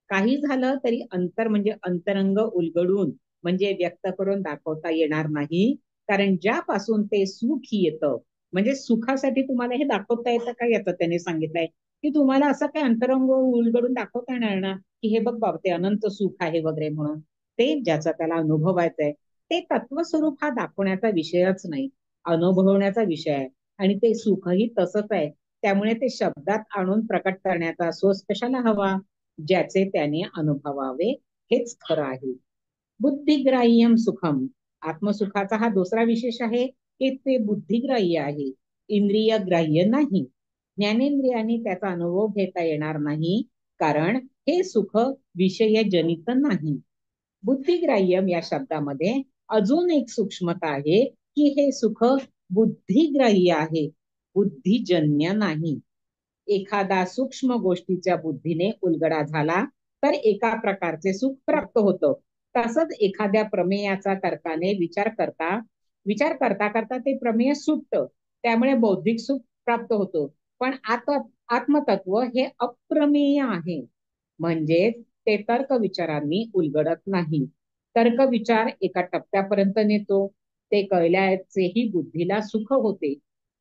काही झालं तरी अंतर म्हणजे अंतरंग उलगडून म्हणजे व्यक्त करून दाखवता येणार नाही, कारण ज्यापासून ते सुख येतं म्हणजे सुखासाठी तुम्हाला हे दाखवता येतं का, येतं त्याने सांगितलंय की तुम्हाला असं काही अंतरंग उलगडून दाखवता येणार ना की हे बघ बाबा ते अनंत सुख आहे वगैरे म्हणून. ते ज्याचा त्याला अनुभवायचं आहे ते तत्वस्वरूप हा दाखवण्याचा विषयच नाही, अनुभवण्याचा विषय आहे. आणि ते सुखही तसंच आहे. त्यामुळे ते शब्दात आणून प्रकट करण्याचा सोस कशाला हवा? ज्याचे त्याने अनुभवावे हेच खरं आहे. बुद्धिग्राह्यम सुखम, आत्मसुखाचा हा दुसरा विशेष आहे की ते बुद्धिग्राह्य आहे, इंद्रिय ग्राह्य नाही. ज्ञानेंद्रियाने त्याचा अनुभव घेता येणार नाही, कारण हे सुख विषयजनित नाही. बुद्धिग्राह्यम या शब्दामध्ये अजून एक सूक्ष्मता आहे की हे सुख बुद्धिग्राह्य आहे, बुद्धिजन्य नाही. एखादा सूक्ष्म गोष्टीच्या बुद्धीने उलगडा झाला तर एका प्रकारचे सुख प्राप्त होतं. तसंच एखाद्या प्रमेयाचा तर्काने विचार करता करता ते प्रमेय सुटतं, त्यामुळे बौद्धिक सुख प्राप्त होतं. पण आत्मतत्व हे अप्रमेय आहे, म्हणजे ते तर्क विचारांनी उलगडत नाही. तर्क विचार एका टप्प्यापर्यंत नेतो, ते कळल्याचेही बुद्धीला सुख होते.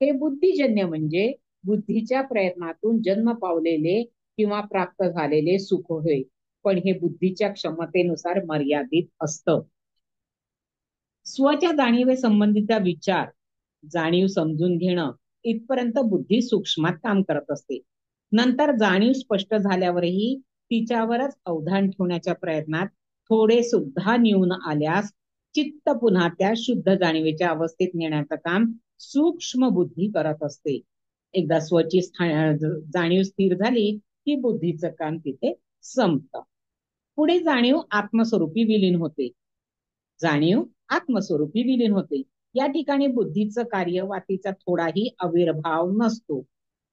हे बुद्धिजन्य म्हणजे बुद्धीच्या प्रयत्नातून जन्म पावलेले किंवा प्राप्त झालेले सुख होय, पण हे बुद्धीच्या क्षमतेनुसार मर्यादित असतं. स्वच्या जाणीवे संबंधीचा विचार, जाणीव समजून घेणं इथपर्यंत बुद्धी सूक्ष्मात काम करत असते. नंतर जाणीव स्पष्ट झाल्यावरही तिच्यावरच अवधान ठेवण्याच्या प्रयत्नात थोडे सुद्धा न्यून आल्यास चित्त पुन्हा त्या शुद्ध जाणीवेच्या अवस्थेत नेण्याचं काम सूक्ष्म बुद्धी करत असते. एकदा स्वची जाणीव स्थिर झाली की बुद्धीचं काम तिथे संपतं. पुढे जाणीव आत्मस्वरूपी विलीन होते. जाणीव आत्मस्वरूपी विलीन होते. या ठिकाणी बुद्धीचं कार्य वा तिचा थोडाही आविर्भाव नसतो.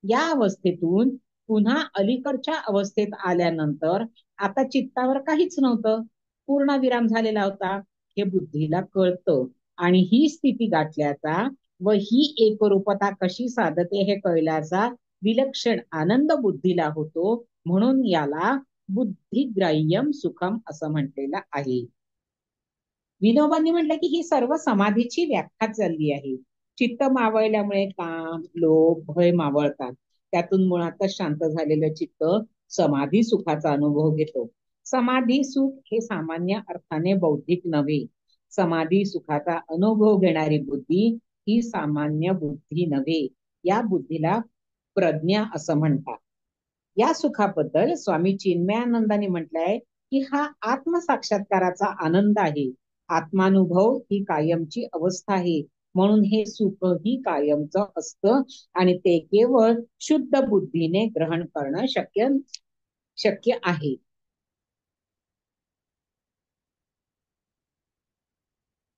या अवस्थेतून पुन्हा अलीकडच्या अवस्थेत आल्यानंतर आता चित्तावर काहीच नव्हतं, पूर्ण विराम झालेला होता, हे बुद्धीला कळतं. आणि ही स्थिती गाठल्याचा व ही एकरूपता कशी साधते हे कळल्याचा विलक्षण आनंद बुद्धीला होतो, म्हणून याला बुद्धिग्राह्यम सुखम असं म्हटलेलं आहे. विनोबांनी म्हटलं की ही सर्व समाधीची व्याख्या चालली आहे. चित्त मावळल्यामुळे काम, लोभ, भय मावळतात. त्यातून मुळातच शांत झालेलं चित्त समाधी सुखाचा अनुभव घेतो. समाधी सुख हे सामान्य अर्थाने बौद्धिक नव्हे. समाधी सुखाचा अनुभव घेणारी बुद्धी ही सामान्य बुद्धी नव्हे. या बुद्धीला प्रज्ञा असं म्हणतात. या सुखाबद्दल स्वामी चिन्मयानंदांनी म्हटलंय की हा आत्मसाक्षात्काराचा आनंद आहे. आत्मानुभव ही कायमची अवस्था आहे, म्हणून हे सुख ही कायमचं असतं आणि ते केवळ शुद्ध बुद्धीने ग्रहण करणं शक्य आहे.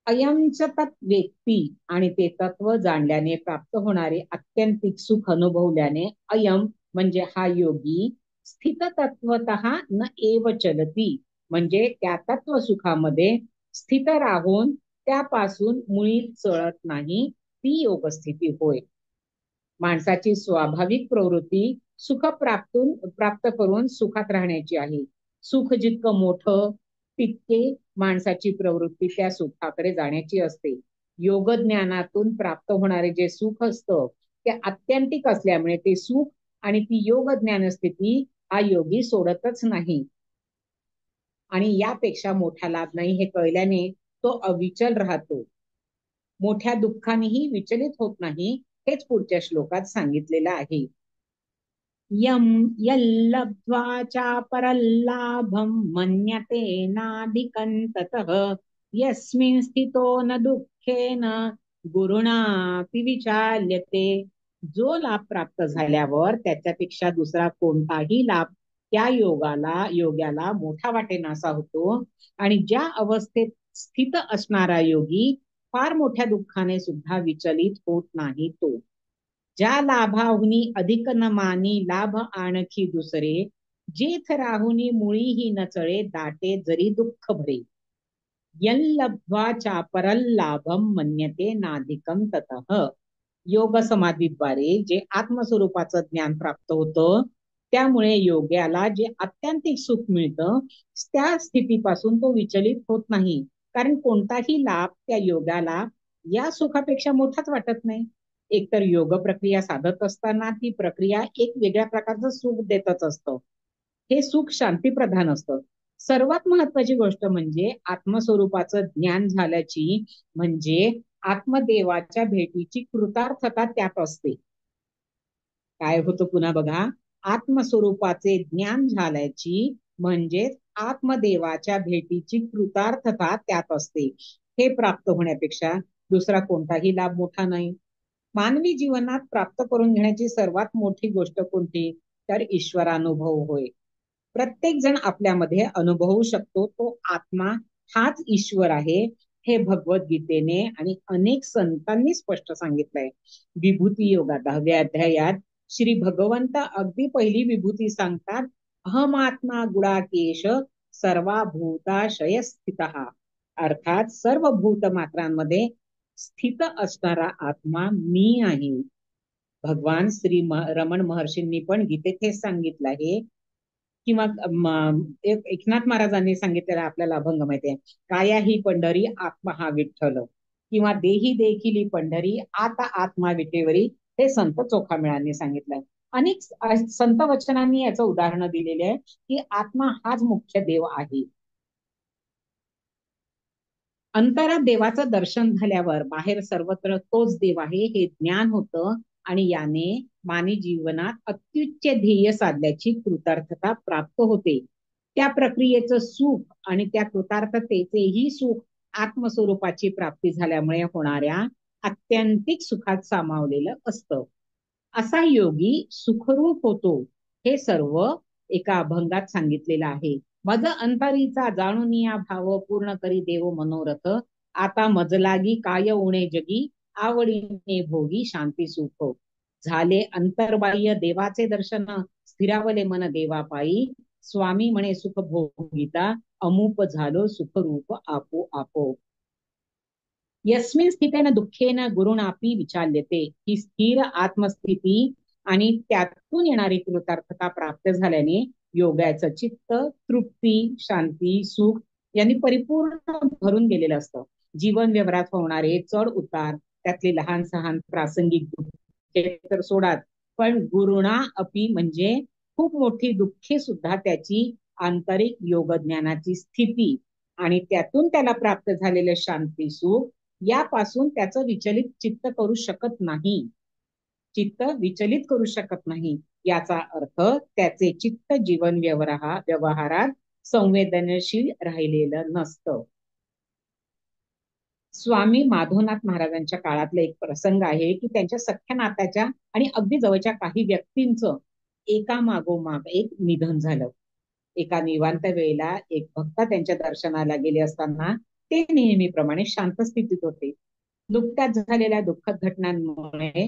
अयंच तत् व्यक्ती आणि ते तत्व जाणल्याने प्राप्त होणारे आत्यंतिक सुख अनुभवल्याने अयम म्हणजे हा योगी स्थित तत्वतः न एव चलती, म्हणजे त्या तत्व सुखामध्ये स्थित राहून त्यापासून मुळी चळत नाही, ती योगस्थिती होय. माणसाची स्वाभाविक प्रवृत्ती सुख प्राप्त करून सुखात राहण्याची आहे. सुख जितकं मोठं तितके माणसाची प्रवृत्ती त्या सुखाकडे जाण्याची असते. योग ज्ञानातून प्राप्त होणारे जे सुख असतं ते आत्यंतिक असल्यामुळे ते सुख आणि ती योग ज्ञान स्थिती हा योगी सोडतच नाही. आणि यापेक्षा मोठा लाभ नाही हे कळल्याने तो अविचल राहतो. मोठ्या दुःखानेही विचलित होत नाही, हेच पुढच्या श्लोकात सांगितलेलं आहे. यम यल्लब्ध्वा चापरल्लाभं मन्यते नाधिकं ततः यस्मिन् स्थितो न दुःखेन गुरुणापि विचाल्यते. जो लाभ प्राप्त झाल्यावर त्याच्यापेक्षा दुसरा कोणताही लाभ त्या योग्याला मोठा वाटेनासा होतो. आणि ज्या अवस्थेत स्थित असणारा योगी फार मोठ्या दुःखाने सुद्धा विचलित होत नाही तो. ज्या लाभाहुनी अधिक न मानी लाभ आणखी दुसरे, जेथ राहुनी मुळी ही नचळे दाटे जरी दुःख भरे. यल्लब्ध्वा चापरल लाभम मन्यते नाधिकम ततः. योग समाधीद्वारे जे आत्मस्वरूपाचं ज्ञान प्राप्त होतं त्यामुळे योग्याला जे आत्यंतिक सुख मिळतं त्या स्थितीपासून तो विचलित होत नाही, कारण कोणताही लाभ त्या योगाला या सुखापेक्षा मोठाच वाटत नाही. एकतर योग प्रक्रिया साधत असताना ती प्रक्रिया एक वेगळ्या प्रकारचं सुख देतच असतं. हे सुख शांती प्रधान असतं. सर्वात महत्वाची गोष्ट म्हणजे आत्मस्वरूपाचं ज्ञान झाल्याची, म्हणजे आत्मदेवाच्या भेटीची कृतार्थता त्यात असते. काय होतं पुन्हा बघा, आत्मस्वरूपाचे ज्ञान झाल्याची म्हणजे आत्मदेवाच्या भेटीची कृतार्थता त्यात असते. हे प्राप्त होण्यापेक्षा दुसरा कोणताही लाभ मोठा नाही. मानवी जीवनात प्राप्त करून घेण्याची सर्वात मोठी गोष्ट कोणती, तर ईश्वरानुभव होय. प्रत्येक जण आपल्यामध्ये अनुभवू शकतो तो आत्मा हाच ईश्वर आहे, हे भगवद्गीतेने आणि अनेक संतांनी स्पष्ट सांगितलंय. विभूती योगा 10व्या अध्यायात श्री भगवंत अगदी पहिली विभूती सांगतात, अहमात्मा गुडाकेश सर्वभूताशय स्थितः. अर्थात सर्व भूत मात्रांमध्ये स्थित असणारा आत्मा मी आहे. भगवान श्री रमण महर्षींनी पण गीतेत हे सांगितलं आहे. किंवा एकनाथ महाराजांनी सांगितलेला आपल्याला अभंग माहिती आहे, काया ही पंढरी आत्मा हा विठ्ठल, किंवा देही देखील पंढरी आता आत्मा विटेवरी, हे संत चोखामेळांनी सांगितलंय. अनेक संत वचनांनी याचं उदाहरण दिलेले आहे की आत्मा हाच मुख्य देव आहे. अंतरात देवाचं दर्शन झाल्यावर बाहेर सर्वत्र तोच देव आहे हे ज्ञान होतं, आणि याने मानवी जीवनात अत्युच्च ध्येय साधल्याची कृतार्थता प्राप्त होते. त्या प्रक्रियेचं सुख आणि त्या कृतार्थतेचेही सुख आत्मस्वरूपाची प्राप्ती झाल्यामुळे होणाऱ्या आत्यंतिक सुखात सामावलेलं असतं. असा योगी सुखरूप होतो, हे सर्व एका अभंगात सांगितलेलं आहे. मज अंतरीचा जाणून या भाव पूर्ण करी देव मनोरथ, आता मजलागी काय उणे जगी आवडीने भोगी शांती सुख. झाले अंतर्बाह्य देवाचे दर्शन स्थिरावले मन देवा पायी, स्वामी म्हणे सुख भोगिता अमूप झालो सुखरूप आपो आपो. यस्मिन स्थितेन दुःखेन गुरुणापी विचाल्यते, ही स्थिर आत्मस्थिती आणि त्यातून येणारी कृतार्थता प्राप्त झाल्याने योगाचं चित्त तृप्ती शांती सुख यांनी परिपूर्ण भरून गेलेलं असतं. जीवन व्यवहारात होणारे चढ उतार, त्यातले लहान सहान प्रासंगिक दुःखे तर सोडात, पण गुरुणा अपी म्हणजे खूप मोठी दुःखे सुद्धा त्याची आंतरिक योगज्ञानाची स्थिती आणि त्यातून त्याला प्राप्त झालेलं शांती सुख यापासून त्याचं विचलित चित्त करू शकत नाही. चित्त विचलित करू शकत नाही याचा अर्थ त्याचे चित्त जीवन व्यवहारात संवेदनशील राहिलेलं नसतं. स्वामी माधवनाथ महाराजांच्या काळातला एक प्रसंग आहे की त्यांच्या सख्या नात्याच्या आणि अगदी जवळच्या काही व्यक्तींचं एका मागोमाग एक निधन झालं. एका निवांत वेळेला एक भक्त त्यांच्या दर्शनाला गेले असताना ते नेहमीप्रमाणे शांत स्थितीत होते. नुकत्याच झालेल्या दुःखद घटनांमुळे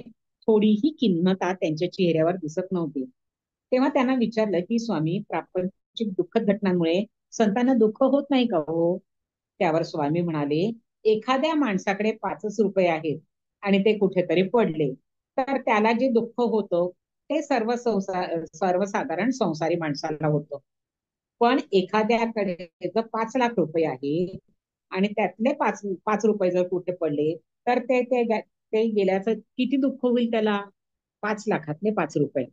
थोडीही खिन्नता त्यांच्या चेहऱ्यावर दिसत नव्हती. तेव्हा त्यांना विचारलं की स्वामी, प्रापंचिक दुःखद घटनांमुळे संतांना दुःख होत नाही का हो? त्यावर स्वामी म्हणाले, एखाद्या माणसाकडे 5 रुपये आहेत आणि ते कुठेतरी पडले, तर त्याला जे दुःख होतं ते सर्वसाधारण संसारी माणसाला होतं. पण एखाद्याकडे 5 लाख रुपये आहे आणि त्यातले पाच रुपये जर कुठे पडले, तर ते गेल्याचं किती दुःख होईल त्याला. 5 लाखातले 5 रुपये.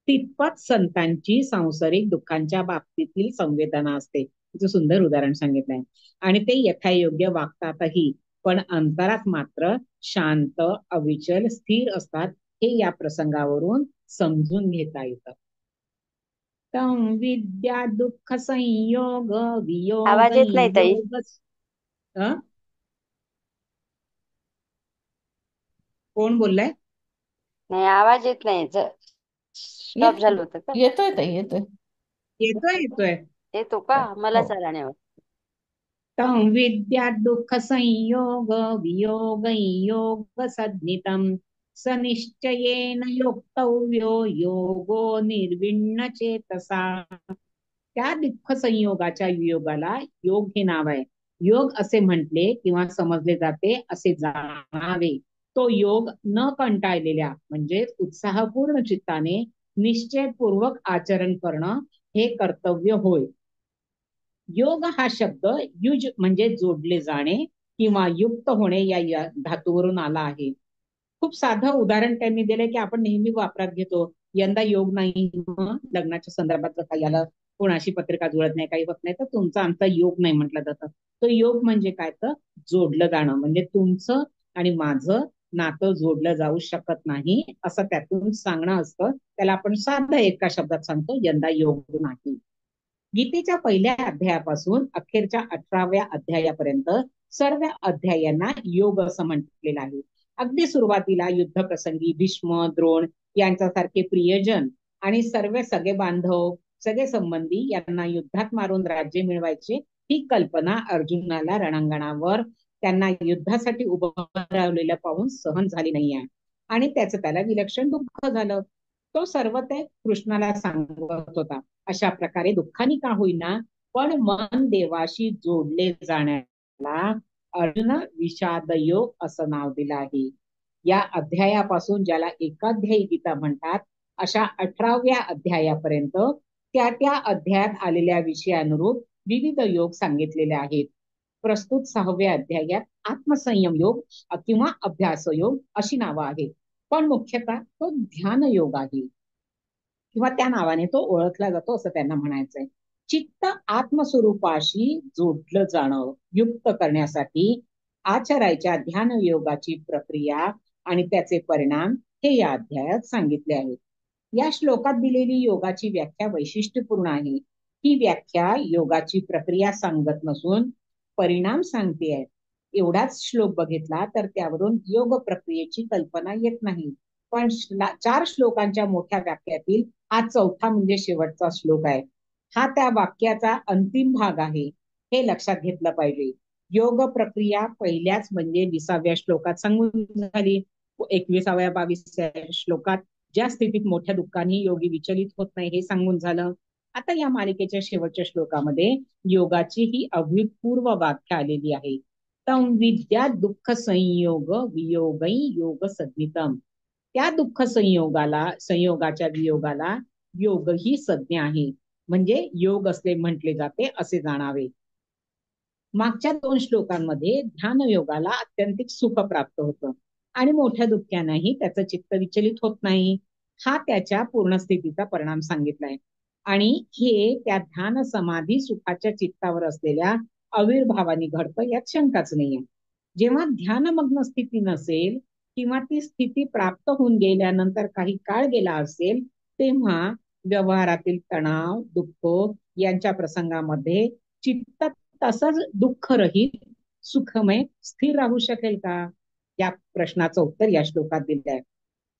तितपत संतांची सांसारिक दुःखांच्या बाबतीतील संवेदना असते. तिचं सुंदर उदाहरण सांगितलंय. आणि ते यथायोग्य वागतातही, पण अंतरात मात्र शांत अविचल स्थिर असतात, हे या प्रसंगावरून समजून घेता येतं. तम विद्या दुःख संयोग वियोग आवाज येत नाही ताई. योग. कोण बोललाय? नाही, आवाज येत नाही. स्टॉप झालं होतं का? येतोय ताई, येतोय. येतोय येतोय. येतो का? मला हो. चला नाही. तम विद्या दुःख संयोग वियोग योग सज्ञितम स निश्चयेन योक्तव्यो योगो निर्विण्ण चेतसा. त्या दुःख संयोगाच्या वियोगाला योग हे नाव आहे. योग असे म्हटले किंवा समजले जाते असे जाणावे तो योग न कंटाळलेल्या म्हणजे उत्साहपूर्ण चित्ताने निश्चयपूर्वक आचरण करणं हे कर्तव्य होय. योग हा शब्द युज म्हणजे जोडले जाणे किंवा युक्त होणे या धातूवरून आला आहे. खूप साधं उदाहरण त्यांनी दिलंय की आपण नेहमी वापरात घेतो. यंदा योग नाही, लग्नाच्या संदर्भात काही आलं कोणाशी पत्रिका जुळत नाही, काही होत नाही, तर तुमचा आमचा योग नाही म्हटलं जातं. तो योग म्हणजे काय, तर जोडलं जाणं, म्हणजे तुमचं आणि माझं नातं जोडलं जाऊ शकत नाही असं त्यातून सांगणं असतं. त्याला आपण साधं एका शब्दात सांगतो, यंदा योग नाही. गीतेच्या पहिल्या अध्यायापासून अखेरच्या 18व्या अध्यायापर्यंत सर्व अध्यायांना योग असं म्हटलेलं आहे. अगदी सुरुवातीला युद्ध प्रसंगी भीष्म, द्रोण यांच्यासारखे प्रियजन आणि सर्व सगळे बांधव, सगळे संबंधी यांना युद्धात मारून राज्य मिळवायचे, ही कल्पना अर्जुनाला रणांगणावर त्यांना युद्धासाठी उभं राहिलेलं पाहून सहन झाली नाहीये आणि त्याचं त्याला विलक्षण दुःख झालं. तो सर्व ते कृष्णाला सांगत होता. अशा प्रकारे दुःखाने का होईना, पण मन देवाशी जोडले जाण्याला अर्जुन विषाद योग असं नाव दिलं आहे. या अध्यायापासून, ज्याला एकाध्यायी गीता म्हणतात, अशा 18व्या अध्यायापर्यंत त्या त्या अध्यायात आलेल्या विषयानुरूप विविध योग सांगितलेले आहेत. प्रस्तुत 6व्या अध्यायात आत्मसंयम योग किंवा अभ्यास योग अशी नावं आहेत, पण मुख्यतः तो ध्यान योग आहे किंवा त्या नावाने तो ओळखला जातो असं त्यांना म्हणायचंय. चित्त आत्मस्वरूपाशी जोडलं जाणं युक्त करण्यासाठी आचरायच्या ध्यान योगाची प्रक्रिया आणि त्याचे परिणाम हे या अध्यायात सांगितले आहेत. या श्लोकात दिलेली योगाची व्याख्या वैशिष्ट्यपूर्ण आहे. ही व्याख्या योगाची प्रक्रिया सांगत नसून परिणाम सांगते. एवढाच श्लोक बघितला तर त्यावरून योग प्रक्रियेची कल्पना येत नाही. पण 4 श्लोकांच्या मोठ्या वाक्यातील हा चौथा म्हणजे शेवटचा श्लोक आहे. हा त्या वाक्याचा अंतिम भाग आहे, हे लक्षात घेतलं पाहिजे. योग प्रक्रिया पहिल्याच म्हणजे 20व्या श्लोकात सांगून झाली. 21व्या 22व्या श्लोकात ज्या स्थितीत मोठ्या दुःखाने योगी विचलित होत नाही हे सांगून झालं. आता या मालिकेच्या शेवटच्या श्लोकामध्ये योगाची ही अभूतपूर्व व्याख्या आलेली आहे. तम विद्या दुःख संयोग वियोगै योग सद्मितम. त्या दुःख संयोगाच्या वियोगाला योग ही संज्ञा आहे, म्हणजे योग असले म्हटले जाते असे जाणावे. मागच्या 2 श्लोकांमध्ये ध्यान योगाला अत्यंतिक सुख प्राप्त होतं आणि मोठ्या दुःख्यानेही त्याचं चित्त विचलित होत नाही, हा त्याच्या पूर्ण स्थितीचा परिणाम सांगितलाय. आणि हे त्या ध्यान समाधी सुखाच्या चित्तावर असलेल्या आविर्भावाने घडतं, यात शंकाच नाहीये. जेव्हा ध्यानमग्न स्थिती नसेल किंवा ती स्थिती प्राप्त होऊन गेल्यानंतर काही काळ गेला असेल, तेव्हा व्यवहारातील तणाव, दुःख यांच्या प्रसंगामध्ये चित्त तसंच दुःख रहित, सुखमय, स्थिर राहू शकेल का? या प्रश्नाचं उत्तर या श्लोकात दिलं आहे.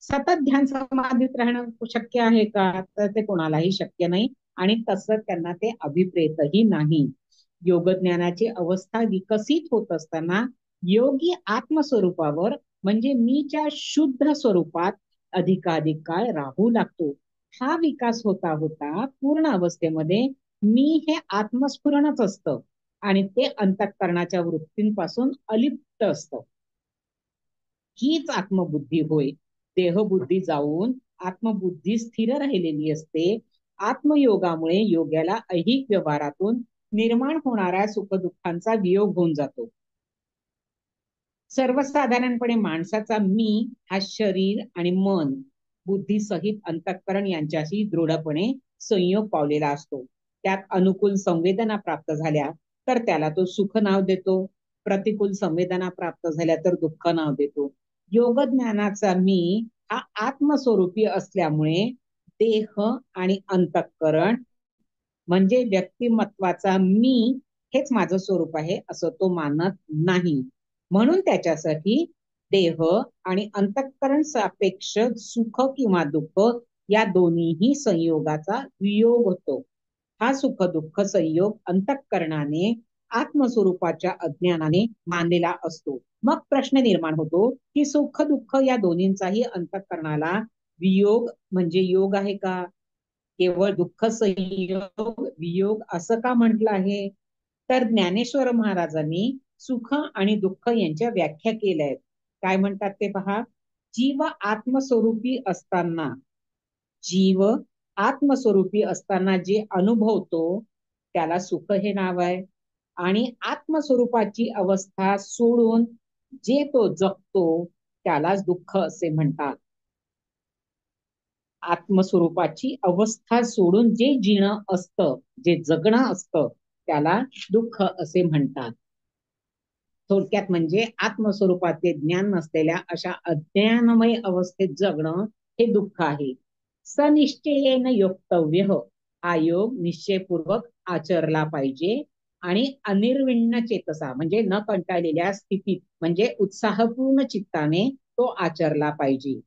सतत ध्यान समाधीत राहणं शक्य आहे का? तर ते कोणालाही शक्य नाही आणि तसं त्यांना ते अभिप्रेतही नाही. योगज्ञानाची अवस्था विकसित होत असताना योगी आत्मस्वरूपावर म्हणजे मीच्या शुद्ध स्वरूपात अधिकाधिक काळ राहू लागतो. हा विकास होता होता पूर्ण अवस्थेमध्ये मी हे आत्मस्फुरणच असतं आणि ते अंतःकरणाच्या वृत्तींपासून अलिप्त असतं. हीच आत्मबुद्धी होय. देहबुद्धी जाऊन आत्मबुद्धी स्थिर राहिलेली असते. आत्मयोगामुळे योग्याला ऐहिक व्यवहारातून निर्माण होणाऱ्या सुखदुःखांचा वियोग होऊन जातो. सर्वसाधारणपणे माणसाचा मी हा शरीर आणि मन, बुद्धी सहित अंतःकरण यांच्याशी दृढपणे संयोग पावलेला असतो. त्यात अनुकूल संवेदना प्राप्त झाल्या तर त्याला तो सुख नाव देतो, प्रतिकूल संवेदना प्राप्त झाल्या तर दुःख नाव देतो. योग ज्ञानाचा मी हा आत्मस्वरूपी असल्यामुळे देह आणि अंतःकरण म्हणजे व्यक्तिमत्वाचा मी हेच माझं स्वरूप आहे असं तो मानत नाही. म्हणून त्याच्यासाठी देह आणि अंतःकरण सापेक्ष सुख किंवा दुःख या दोन्हीही संयोगाचा वियोग होतो. हा सुख दुःख संयोग अंतःकरणाने आत्मस्वरूपाच्या अज्ञानाने मानलेला असतो. मग प्रश्न निर्माण होतो की सुख दुःख या दोन्हींचाही अंतःकरणाला वियोग म्हणजे योग आहे का? केवळ दुःख संयोग वियोग असं का म्हटलं आहे? तर ज्ञानेश्वर महाराजांनी सुख आणि दुःख यांच्या व्याख्या केल्या आहेत. काय म्हणतात ते पहा. जीव आत्मस्वरूपी असताना जीव आत्मस्वरूपी असताना जे अनुभवतो त्याला सुख हे नाव आहे. आणि आत्मस्वरूपाची अवस्था सोडून जे तो जगतो त्यालाच दुःख असे म्हणतात. आत्मस्वरूपाची अवस्था सोडून जे जिणं असतं, जे जगणं असतं, त्याला दुःख असे म्हणतात. थोडक्यात म्हणजे आत्मस्वरूपाचे ज्ञान नसलेल्या अशा अज्ञानमय अवस्थेत जगणं हे दुःख आहे. सनिश्चयेन योक्तव्य, हा योग निश्चयपूर्वक आचरला पाहिजे. आणि अनिर्विण्ण चेतसा म्हणजे न कंटाळलेल्या स्थितीत म्हणजे उत्साहपूर्ण चित्ताने तो आचरला पाहिजे.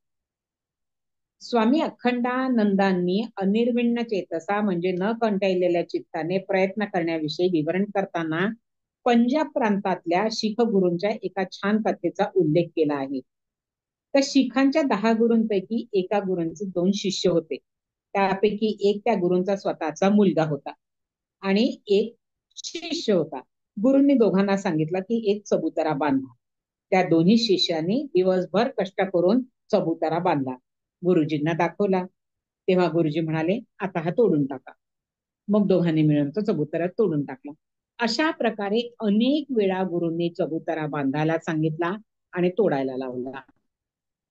स्वामी अखंडानंदांनी अनिर्विण्ण चेतसा म्हणजे न कंटाळलेल्या चित्ताने प्रयत्न करण्याविषयी विवरण करताना पंजाब प्रांतातल्या शीख गुरूंच्या एका छान कथेचा उल्लेख केला आहे. तर शीखांच्या 10 गुरूंपैकी एका गुरूंचे 2 शिष्य होते. त्यापैकी एक त्या गुरूंचा स्वतःचा मुलगा होता आणि एक शिष्य होता. गुरूंनी दोघांना सांगितलं की एक चबुतरा बांधा. त्या दोन्ही शिष्यांनी दिवसभर कष्ट करून चबुतरा बांधला. गुरुजींना दाखवला. तेव्हा गुरुजी म्हणाले, आता हा तोडून टाका. मग दोघांनी मिळून तो चबुतरा तोडून टाकला. अशा प्रकारे अनेक वेळा गुरूंनी चबुतरा बांधायला सांगितला आणि तोडायला लावला.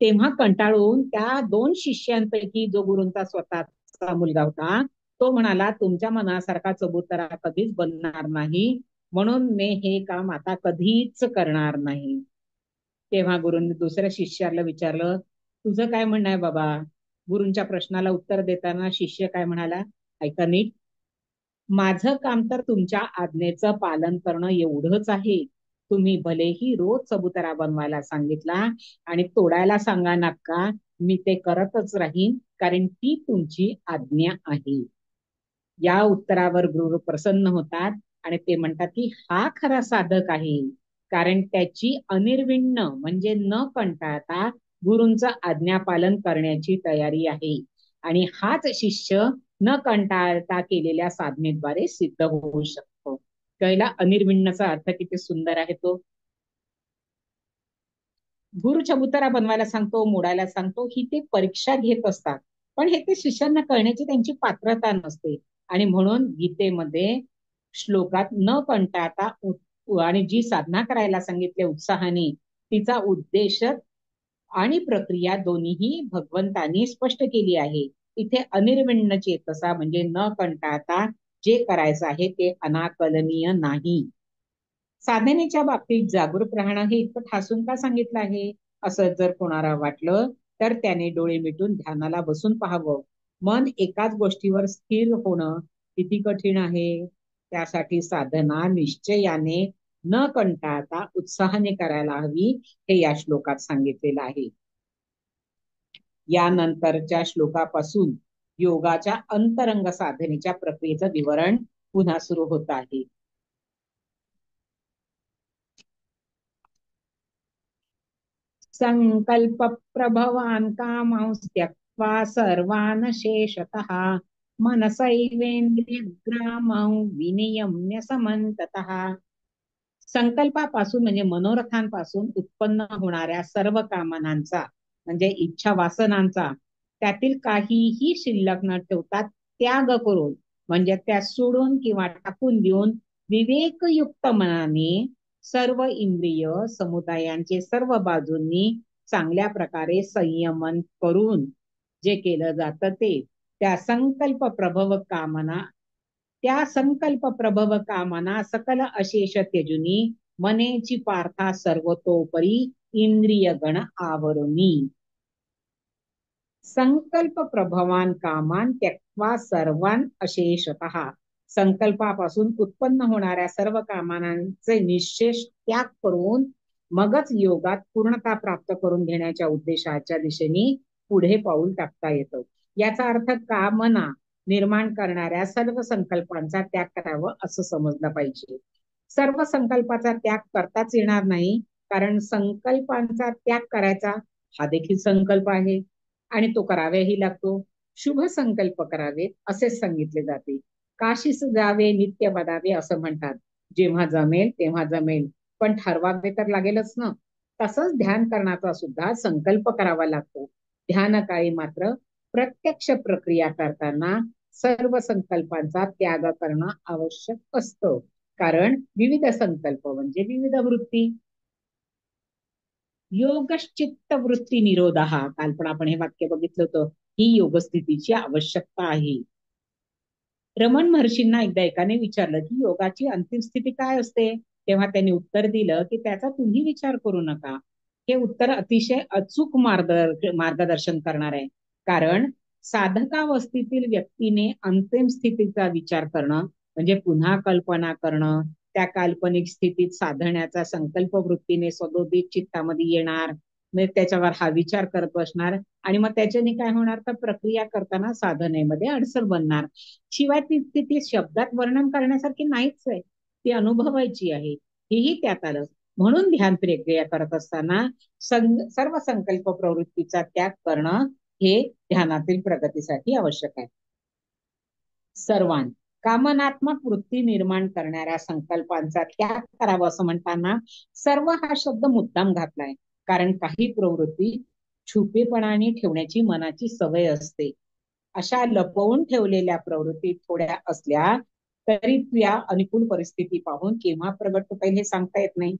तेव्हा कंटाळून त्या 2 शिष्यांपैकी जो गुरूंचा स्वतःचा मुलगा होता, तो म्हणाला, तुमच्या मनासारखा चबुतरा कधीच बनणार नाही, म्हणून मी हे काम आता कधीच करणार नाही. तेव्हा गुरूंनी दुसऱ्या शिष्याला विचारलं, तुझं काय म्हणणं आहे बाबा? गुरूंच्या प्रश्नाला उत्तर देताना शिष्य काय म्हणाला, ऐका नीट, माझं काम तर तुमच्या आज्ञेचं पालन करणं एवढंच आहे. तुम्ही भलेही रोज चबुतरा बनवायला सांगितला आणि तोडायला सांगा नका, मी ते करतच राहीन, कारण ती तुमची आज्ञा आहे. या उत्तरावर गुरु प्रसन्न होतात आणि ते म्हणतात की हा खरा साधक आहे, कारण त्याची अनिर्विण्ण म्हणजे न कंटाळता गुरूंचं आज्ञापालन करण्याची तयारी आहे. आणि हाच शिष्य न कंटाळता केलेल्या साधनेद्वारे सिद्ध होऊ शकतो. कळला अनिर्विण्णचा अर्थ किती सुंदर आहे तो. गुरु चबुतरा बनवायला सांगतो, मोडायला सांगतो, ही ते परीक्षा घेत असतात. पण हे ते शिष्यांना कळण्याची त्यांची पात्रता नसते. आणि म्हणून गीतेमध्ये श्लोकात न कंटाळता आणि जी साधना करायला सांगितले उत्साहाने, तिचा उद्देश आणि प्रक्रिया दोन्हीही भगवंतांनी स्पष्ट केली आहे. इथे अनिर्विण्ण चेतसा म्हणजे न कंटाळता जे करायचं आहे ते अनाकलनीय नाही. साधनेच्या बाबतीत जागरूक राहणं हे इतकं ठासून का सांगितलं आहे, असं जर कोणाला वाटलं तर त्याने डोळे मिटून ध्यानाला बसून पाहावं. मन एकाच गोष्टीवर स्थिर होणं किती कठीण आहे. त्यासाठी साधना निश्चयाने न कंटाळता उत्साहाने करायला हवी, हे या श्लोकात सांगितलेलं आहे. यानंतरच्या श्लोकापासून योगाच्या अंतरंग साधनेच्या प्रक्रियेचं विवरण पुन्हा सुरू होत आहे. संकल्प प्रभवान कामांस त्यक्त्वा सर्वान शेषतः मनसैवेन्द्रियग्रामं विनियम्य समन्ततः. संकल्पापासून म्हणजे मनोरथांपासून उत्पन्न होणाऱ्या सर्व कामनांचा म्हणजे इच्छा वासनांचा त्यातील काहीही शिल्लक न ठेवता त्याग करून म्हणजे त्या सोडून किंवा टाकून देऊन विवेकयुक्त मनाने सर्व इंद्रिय समुदायांचे सर्व बाजूंनी चांगल्या प्रकारे संयमन करून जे केलं जातं ते त्या संकल्प प्रभव कामना सकल अशेष त्यजुनी मनेची पार्था सर्वतोपरी इंद्रिय गण आवरुनी. संकल्प प्रभवान कामान त्यक्त्वा सर्वान अशेषतः. संकल्पापासून उत्पन्न होणाऱ्या सर्व कामनांचे निशेष त्याग करून मगच योगात पूर्णता प्राप्त करून घेण्याच्या उद्देशाच्या दिशेने पुढे पाऊल टाकता येतं. याचा अर्थ कामना निर्माण करणाऱ्या सर्व संकल्पांचा त्याग करावं असं समजलं पाहिजे. सर्व संकल्पाचा त्याग करताच येणार नाही, कारण संकल्पांचा त्याग करायचा हा देखील संकल्प आहे आणि तो करावाही लागतो. शुभ संकल्प करावेत असेच सांगितले जाते. काशीस जावे नित्य बदावे असं म्हणतात. जेव्हा जमेल तेव्हा जमेल, पण ठरवावे तर लागेलच ना. तसंच ध्यान करण्याचा सुद्धा संकल्प करावा लागतो. ध्यानकाळी मात्र प्रत्यक्ष प्रक्रिया करताना सर्व संकल्पांचा त्याग करणं आवश्यक असतं, कारण विविध संकल्प म्हणजे विविध वृत्ती. योगश्चित्त वृत्ती निरोध, काल पण आपण हे वाक्य बघितलं होतं. ही योगस्थितीची आवश्यकता आहे. रमण महर्षींना एकदा एकाने विचारलं की योगाची अंतिम स्थिती काय असते, तेव्हा त्यांनी उत्तर दिलं की त्याचा तुम्ही विचार करू नका. हे उत्तर अतिशय अचूक मार्गदर्शन करणार आहे. कारण साधकावस्थेतील व्यक्तीने अंतिम स्थितीचा विचार करणं म्हणजे पुन्हा कल्पना करणं, त्या काल्पनिक स्थितीत साधण्याचा संकल्प वृत्तीने सदोदित चित्तामध्ये येणार, मग त्याच्यावर हा विचार करत बसणार आणि मग त्याच्याने काय होणार, तर प्रक्रिया करताना साधनेमध्ये अडचण बनणार. शिवाय ती ती शब्दात वर्णन करण्यासारखी नाहीच आहे, ती अनुभवायची आहे, हेही त्यात आलं. म्हणून ध्यान प्रक्रिया करत असताना सर्व संकल्प प्रवृत्तीचा त्याग करणं हे ध्यानातील प्रगतीसाठी आवश्यक आहे. सर्वांत कामनात्मक वृत्ती निर्माण करणाऱ्या संकल्पांचा त्याग करावा असं म्हणताना सर्व हा शब्द मुद्दाम घातलाय. कारण काही प्रवृत्ती छुपेपणाने ठेवण्याची मनाची सवय असते. अशा लपवून ठेवलेल्या प्रवृत्ती थोड्या असल्या तरी त्या अनुकूल परिस्थिती पाहून केव्हा प्रगट होईल हे सांगता येत नाही.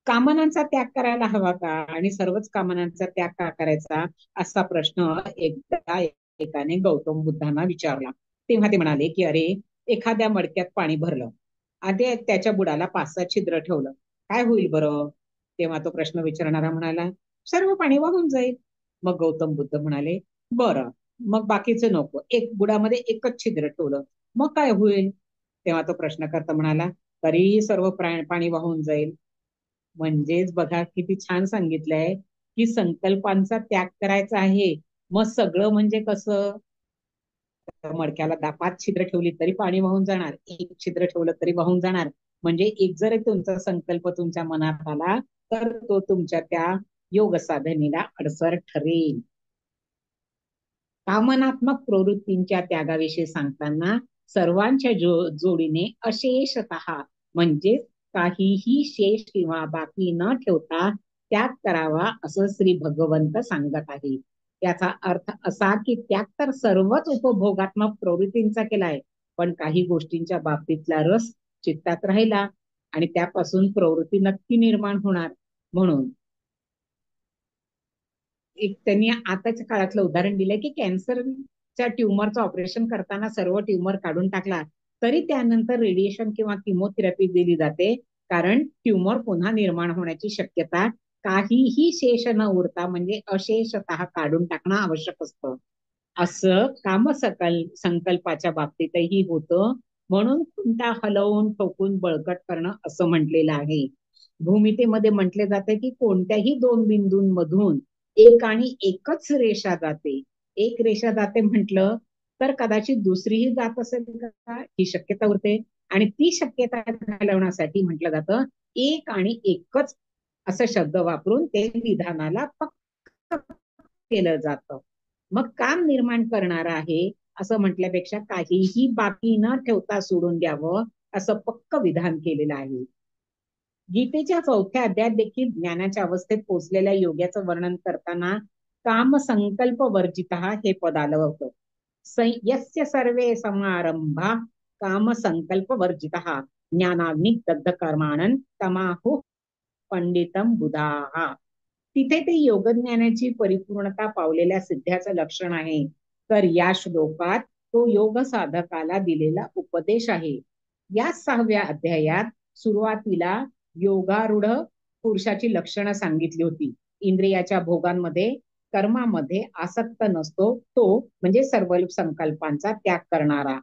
कामनांचा त्याग करायला हवा का आणि सर्वच कामनांचा त्याग का करायचा, असा प्रश्न एकदा एकाने गौतम बुद्धांना विचारला. तेव्हा ते म्हणाले की अरे, एखाद्या मडक्यात पाणी भरलं, आधी त्याच्या बुडाला 5-6 छिद्र ठेवलं, काय होईल बरं? तेव्हा तो प्रश्न विचारणारा म्हणाला, सर्व पाणी वाहून जाईल. मग गौतम बुद्ध म्हणाले, बरं, मग बाकीचं नको, एक बुडामध्ये एकच छिद्र ठेवलं, मग काय होईल? तेव्हा तो प्रश्नकर्ता म्हणाला, तरीही सर्व पाणी वाहून जाईल. म्हणजेच बघा किती छान सांगितलंय की संकल्पांचा त्याग करायचा आहे. मग सगळं म्हणजे कसं, मडक्याला 5 छिद्र ठेवली तरी पाणी वाहून जाणार, एक छिद्र ठेवलं तरी वाहून जाणार. म्हणजे एक जर तुमचा संकल्प तुमच्या मनात आला तर तो तुमच्या त्या योग साधनेला अडसर ठरेल. कामनात्मक प्रवृत्तींच्या त्यागाविषयी सांगताना सर्वांच्या जोडीने अशेषतः म्हणजे काहीही शेष किंवा बाकी न ठेवता त्याग करावा असं श्री भगवंत सांगत आहे. याचा अर्थ असा की त्याग तर सर्वच उपभोगात्मक प्रवृत्तींचा केलाय, पण काही गोष्टींच्या बाबतीतला रस चित्तात राहिला आणि त्यापासून प्रवृत्ती नक्की निर्माण होणार. म्हणून एक त्यांनी आताच्या काळातलं उदाहरण दिलंय की कॅन्सरच्या ट्युमरचं ऑपरेशन करताना सर्व ट्युमर काढून टाकला तरी त्यानंतर रेडिएशन किंवा किमोथेरपी दिली जाते, कारण ट्युमर पुन्हा निर्माण होण्याची शक्यता काहीही शेष न उरता म्हणजे अशेषतः काढून टाकणं आवश्यक असतं. असं संकल्पाच्या बाबतीतही होतं. म्हणून खुंटा हलवून ठोकून बळकट करणं असं म्हटलेलं आहे. भूमितीमध्ये म्हटले जाते की कोणत्याही दोन बिंदूंमधून एक आणि एकच रेषा जाते. एक रेषा जाते म्हटलं तर कदाचित दुसरीही जात असेल का, ही शक्यता उरते. आणि ती शक्यता घालवण्यासाठी म्हटलं जातं एक आणि एकच असं शब्द वापरून ते विधानाला पक्क केलं जातं. मग काम निर्माण करणार आहे असं म्हटल्यापेक्षा काहीही बाकी न ठेवता सोडून द्यावं असं पक्क विधान केलेलं आहे. गीतेच्या 4थ्या अध्यायात देखील ज्ञानाच्या अवस्थेत पोहोचलेल्या योग्याचं वर्णन करताना काम संकल्प वर्जित हे पद आलं होतं. यस्य सर्वे समारंभा काम संकल्प वर्जित ज्ञानाग्नि दग्ध कर्माणन तमाहु पंडितम बुधाः. तिथे ते योगज्ञानाची परिपूर्णता पावलेल्या सिद्ध्याचं लक्षण आहे. तर या श्लोकात तो योग साधकाला दिलेला उपदेश आहे. या 6व्या अध्यायात सुरुवातीला योगारूढ पुरुषाची लक्षणं सांगितली होती. इंद्रियाच्या भोगांमध्ये कर्मामध्ये आसक्त नसतो तो म्हणजे सर्व संकल्पांचा त्याग करणारा.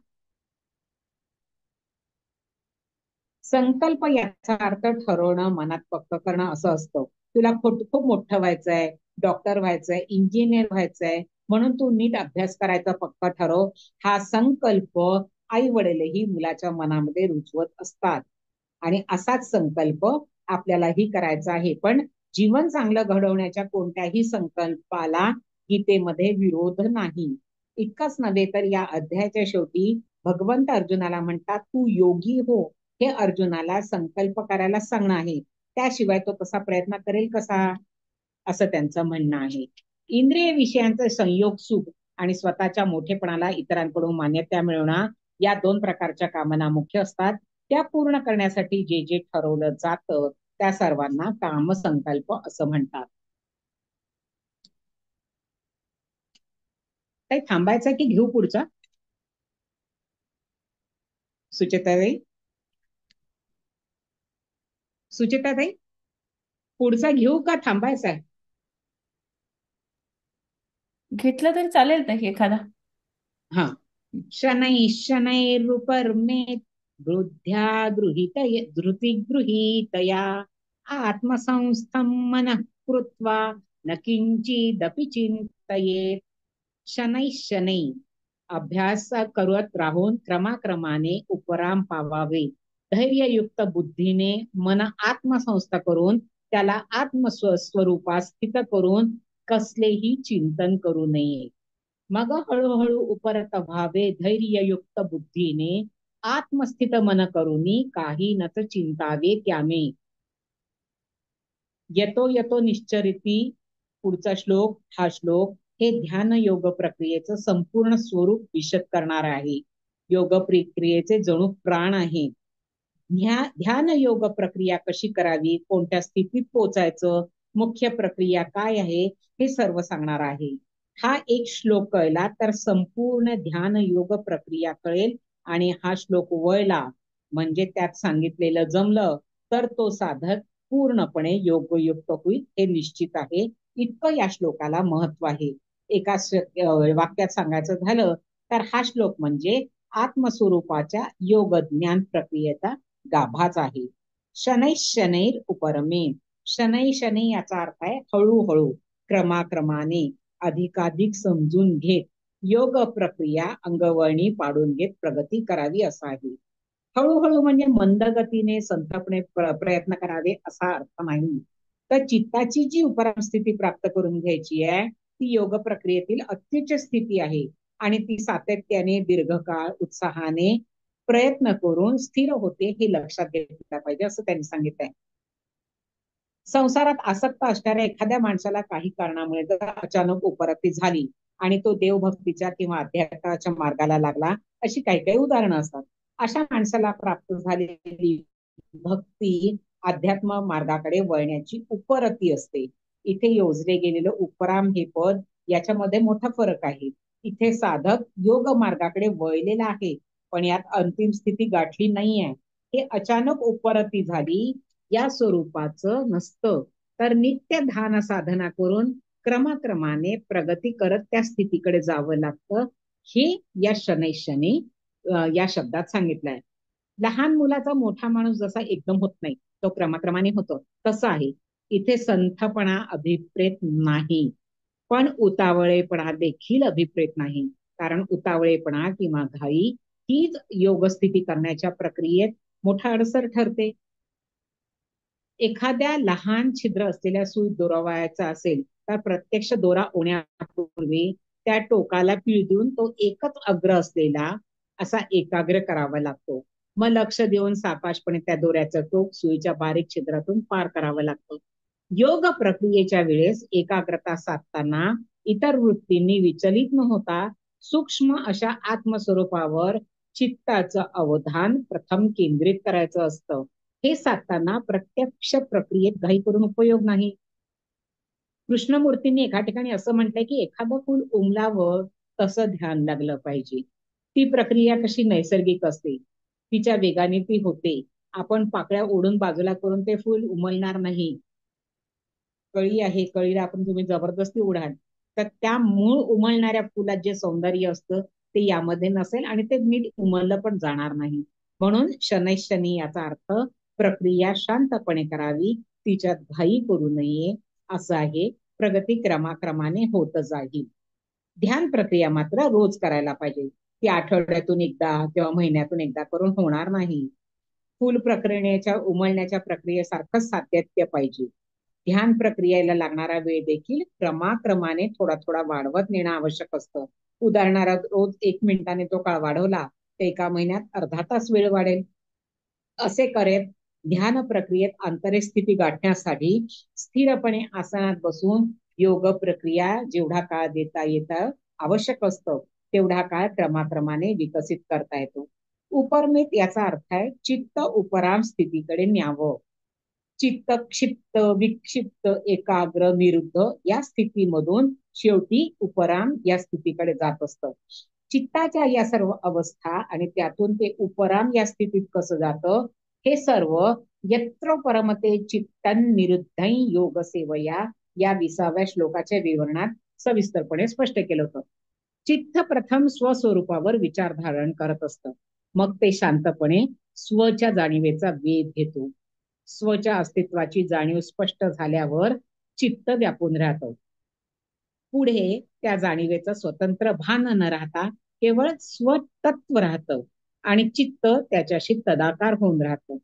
संकल्प याचा अर्थ ठरवणं, मनात पक्क करणं असं असतं. तुला खूप मोठं व्हायचंय, डॉक्टर व्हायचंय, इंजिनियर व्हायचंय, म्हणून तू नीट अभ्यास करायचा पक्क ठरव. हा संकल्प आई वडीलही मुलाच्या मनामध्ये रुजवत असतात आणि असाच संकल्प आपल्यालाही करायचा आहे. पण जीवन चांगलं घडवण्याच्या कोणत्याही संकल्पाला गीतेमध्ये विरोध नाही. इतकंच नव्हे तर या अध्यायाच्या शेवटी भगवंत अर्जुनाला म्हणतात तू योगी हो, हे अर्जुनाला संकल्प करायला सांगणं आहे. त्याशिवाय तो तसा प्रयत्न करेल कसा, असं त्यांचं म्हणणं आहे. इंद्रिय विषयांचं संयोग सुख आणि स्वतःच्या मोठेपणाला इतरांकडून मान्यता मिळवणं या 2 प्रकारच्या कामना मुख्य असतात. त्या पूर्ण करण्यासाठी जे जे ठरवलं जातं त्या सर्वांना काम संकल्प असं म्हणतात. काही थांबायचा की घेऊ पुढचा? सुचेताताई, सुचेताताई, पुढचा घेऊ का थांबायचा आहे? घेतलं तरी चालेल ना एखादा. हा. शनै शनैरुपरमेत् वृद्ध्या गृहीत धृती गृहीतया आत्मसंस्थं मनः कृत्वा न किंचिदपि चिंतयेत. शनै शनै अभ्यास करत राहून क्रमाक्रमाने उपराम पावावे. धैर्ययुक्त बुद्धीने मन आत्मसंस्था करून त्याला आत्मस्वरूपात स्थित करून कसलेही चिंतन करू नये. मग हळूहळू उपरत व्हावे. धैर्ययुक्त बुद्धीने आत्मस्थित मन करूनी काही नच चिंतावे त्यामे. यतो यतो निश्चरिती. पुढचा श्लोक, हा श्लोक हे ध्यान योग प्रक्रियेचं संपूर्ण स्वरूप विशद करणार आहे. योग प्रक्रियेचे जणू प्राण आहे. ध्यान योग प्रक्रिया कशी करावी, कोणत्या स्थितीत पोहोचायचं, मुख्य प्रक्रिया काय आहे, हे सर्व सांगणार आहे. हा एक श्लोक कळला तर संपूर्ण ध्यान योग प्रक्रिया कळेल. आणि हा श्लोक वळला म्हणजे त्यात सांगितलेलं जमलं तर तो साधक पूर्णपणे योगयुक्त होईल हे निश्चित आहे. इतकं या श्लोकाला महत्व आहे. एका वाक्यात सांगायचं झालं तर हा श्लोक म्हणजे आत्मस्वरूपाच्या योग ज्ञान प्रक्रियेचा गाभाच आहे. शनै शनैर उपरमेन. शनै शनै याचा अर्थ आहे हळूहळू, क्रमाक्रमाने, अधिकाधिक समजून घेत योग प्रक्रिया अंगवळणी पाडून घेत प्रगती करावी असा आहे. हळूहळू म्हणजे मंद गतीने संथपणे प्रयत्न करावे असा अर्थ नाही. तर चित्ताची जी उपराम स्थिती प्राप्त करून घ्यायची आहे ती योग प्रक्रियेतील अत्युच्च स्थिती आहे. आणि ती सातत्याने दीर्घकाळ उत्साहाने प्रयत्न करून स्थिर होते हे लक्षात घेतलं पाहिजे असं त्यांनी सांगितलंय. संसारात आसक्त असणाऱ्या एखाद्या माणसाला काही कारणामुळे जर अचानक उपरती झाली आणि तो देवभक्तीच्या किंवा अध्यात्माच्या मार्गाला लागला, अशी काही काही उदाहरणं असतात. अशा माणसाला प्राप्त झालेली भक्ती अध्यात्म मार्गाकडे वळण्याची उपरती असते. इथे योजले गेलेलं उपराम हे पद, याच्यामध्ये मोठा फरक आहे. इथे साधक योग मार्गाकडे वळलेला आहे पण यात अंतिम स्थिती गाठली नाहीये. हे अचानक उपरती झाली या स्वरूपाचं नसतं, तर नित्य ध्यान साधना करून क्रमाक्रमाने प्रगती करत त्या स्थितीकडे जावं लागतं. हे या शनै शनै या शब्दात सांगितलंय. लहान मुलाचा मोठा माणूस जसा एकदम होत नाही, तो क्रमाक्रमाने होतो, तसं आहे इथे. संथपणा अभिप्रेत नाही पण उतावळेपणा देखील अभिप्रेत नाही. कारण उतावळेपणा किंवा घाई हीच योग स्थिती करण्याच्या प्रक्रियेत मोठा अडसर ठरते. एखाद्या लहान छिद्र असलेल्या सुई दोरावायचा असेल तर प्रत्यक्ष दोरा ओढण्यापूर्वी त्या टोकाला पीळ देऊन तो एकच अग्र असलेला असा एकाग्र करावा लागतो. मग लक्ष देऊन सापाशपणे त्या दोऱ्याचं टोक सुईच्या बारीक छिद्रातून पार करावं लागतं. योग प्रक्रियेच्या वेळेस एकाग्रता साधताना इतर वृत्तींनी विचलित न होता सूक्ष्म अशा आत्मस्वरूपावर चित्ताचं अवधान प्रथम केंद्रित करायचं असतं. हे साधताना प्रत्यक्ष प्रक्रियेत घाई करून उपयोग नाही. कृष्णमूर्तींनी एका ठिकाणी असं म्हटलंय की एखादं फुल उमलावं तसं ध्यान लागलं पाहिजे. ती प्रक्रिया कशी नैसर्गिक असते, तिच्या वेगाने ती होते. आपण पाकळ्या ओढून बाजूला करून ते फुल उमलणार नाही. कळी आहे, कळीला आपण तुम्ही जबरदस्ती उडाल तर त्या मूळ उमलणाऱ्या फुलात जे सौंदर्य असतं ते यामध्ये नसेल आणि ते नीट उमललं पण जाणार नाही. म्हणून शनै शनी याचा अर्थ प्रक्रिया शांतपणे करावी, तिच्यात घाई करू नये असं आहे. प्रगती क्रमाक्रमाने होत जाईल. ध्यान प्रक्रिया मात्र रोज करायला पाहिजे. ती आठवड्यातून एकदा किंवा महिन्यातून एकदा करून होणार नाही. फुल प्रक्रियेच्या उमलण्याच्या प्रक्रियेसारखंच सातत्य पाहिजे. ध्यान प्रक्रियेला लागणारा वेळ देखील क्रमाक्रमाने थोडा थोडा वाढवत नेणं आवश्यक असतं. उदाहरणार्थ रोज 1 मिनिटाने तो काळ वाढवला तर एका महिन्यात अर्धा तास वेळ वाढेल. असे करत ध्यान प्रक्रियेत अंतरस्थिती गाठण्यासाठी स्थिरपणे आसनात बसून योग प्रक्रिया जेवढा काळ देता येतं आवश्यक असतं तेवढा काळ क्रमाक्रमाने विकसित करता येतो. उपरमित याचा अर्थ आहे चित्त उपराम स्थितीकडे न्यावं. चित्त क्षिप्त, विक्षिप्त, एकाग्र, निरुद्ध या स्थितीमधून शेवटी उपराम या स्थितीकडे जात असतं. चित्ताच्या या सर्व अवस्था आणि त्यातून ते उपराम या स्थितीत कसं जातं, हे सर्व यत्र परमते चित्तन निरुद्धं योग सेवया या 20व्या श्लोकाच्या विवरणात सविस्तरपणे स्पष्ट केलं होतं. चित्त प्रथम स्वस्वरूपावर विचार धारण करत असतं, मग ते शांतपणे स्वच्या जाणीवेचा वेध घेतो. स्वच्या अस्तित्वाची जाणीव स्पष्ट झाल्यावर चित्त व्यापून राहतं. पुढे त्या जाणीवेचं स्वतंत्र भान न राहता केवळ स्वतत्व राहतं आणि चित्त त्याच्याशी तदाकार होऊन राहतं.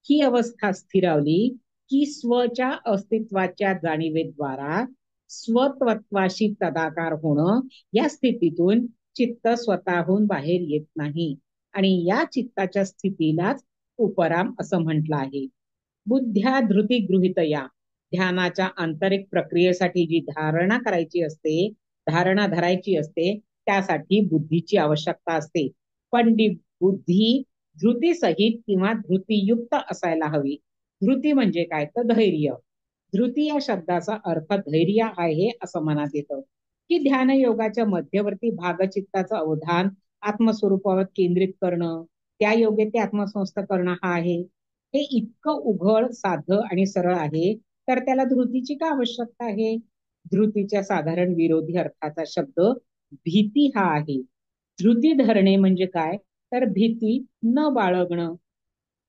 ही अवस्था स्थिरावली की स्वच्या अस्तित्वाच्या जाणीवेद्वारा स्वतत्वाशी तदाकार होणं, या स्थितीतून चित्त स्वतःहून बाहेर येत नाही आणि या चित्ताच्या स्थितीलाच उपराम असं म्हटलं आहे. बुद्ध्या धृती गृहीतया, ध्यानाच्या आंतरिक प्रक्रियेसाठी जी धारणा करायची असते, धारणा धरायची असते, त्यासाठी बुद्धीची आवश्यकता असते. पण ती बुद्धी धृतीसहित किंवा धृतीयुक्त असायला हवी. धृती म्हणजे काय, तर धैर्य. धृती या शब्दाचा अर्थ धैर्य आहे असं मनात येतं, की ध्यान योगाच्या मध्यवर्ती भागचित्ताचं अवधान आत्मस्वरूपावर केंद्रित करणं, त्या योगे ते आत्मसंस्थ करणं हा आहे. हे इतकं उघड, साधं आणि सरळ आहे, तर त्याला धृतीची का आवश्यकता आहे? धृतीच्या साधारण विरोधी अर्थाचा शब्द भीती हा आहे. धृती धरणे म्हणजे काय, तर भीती न बाळगणं.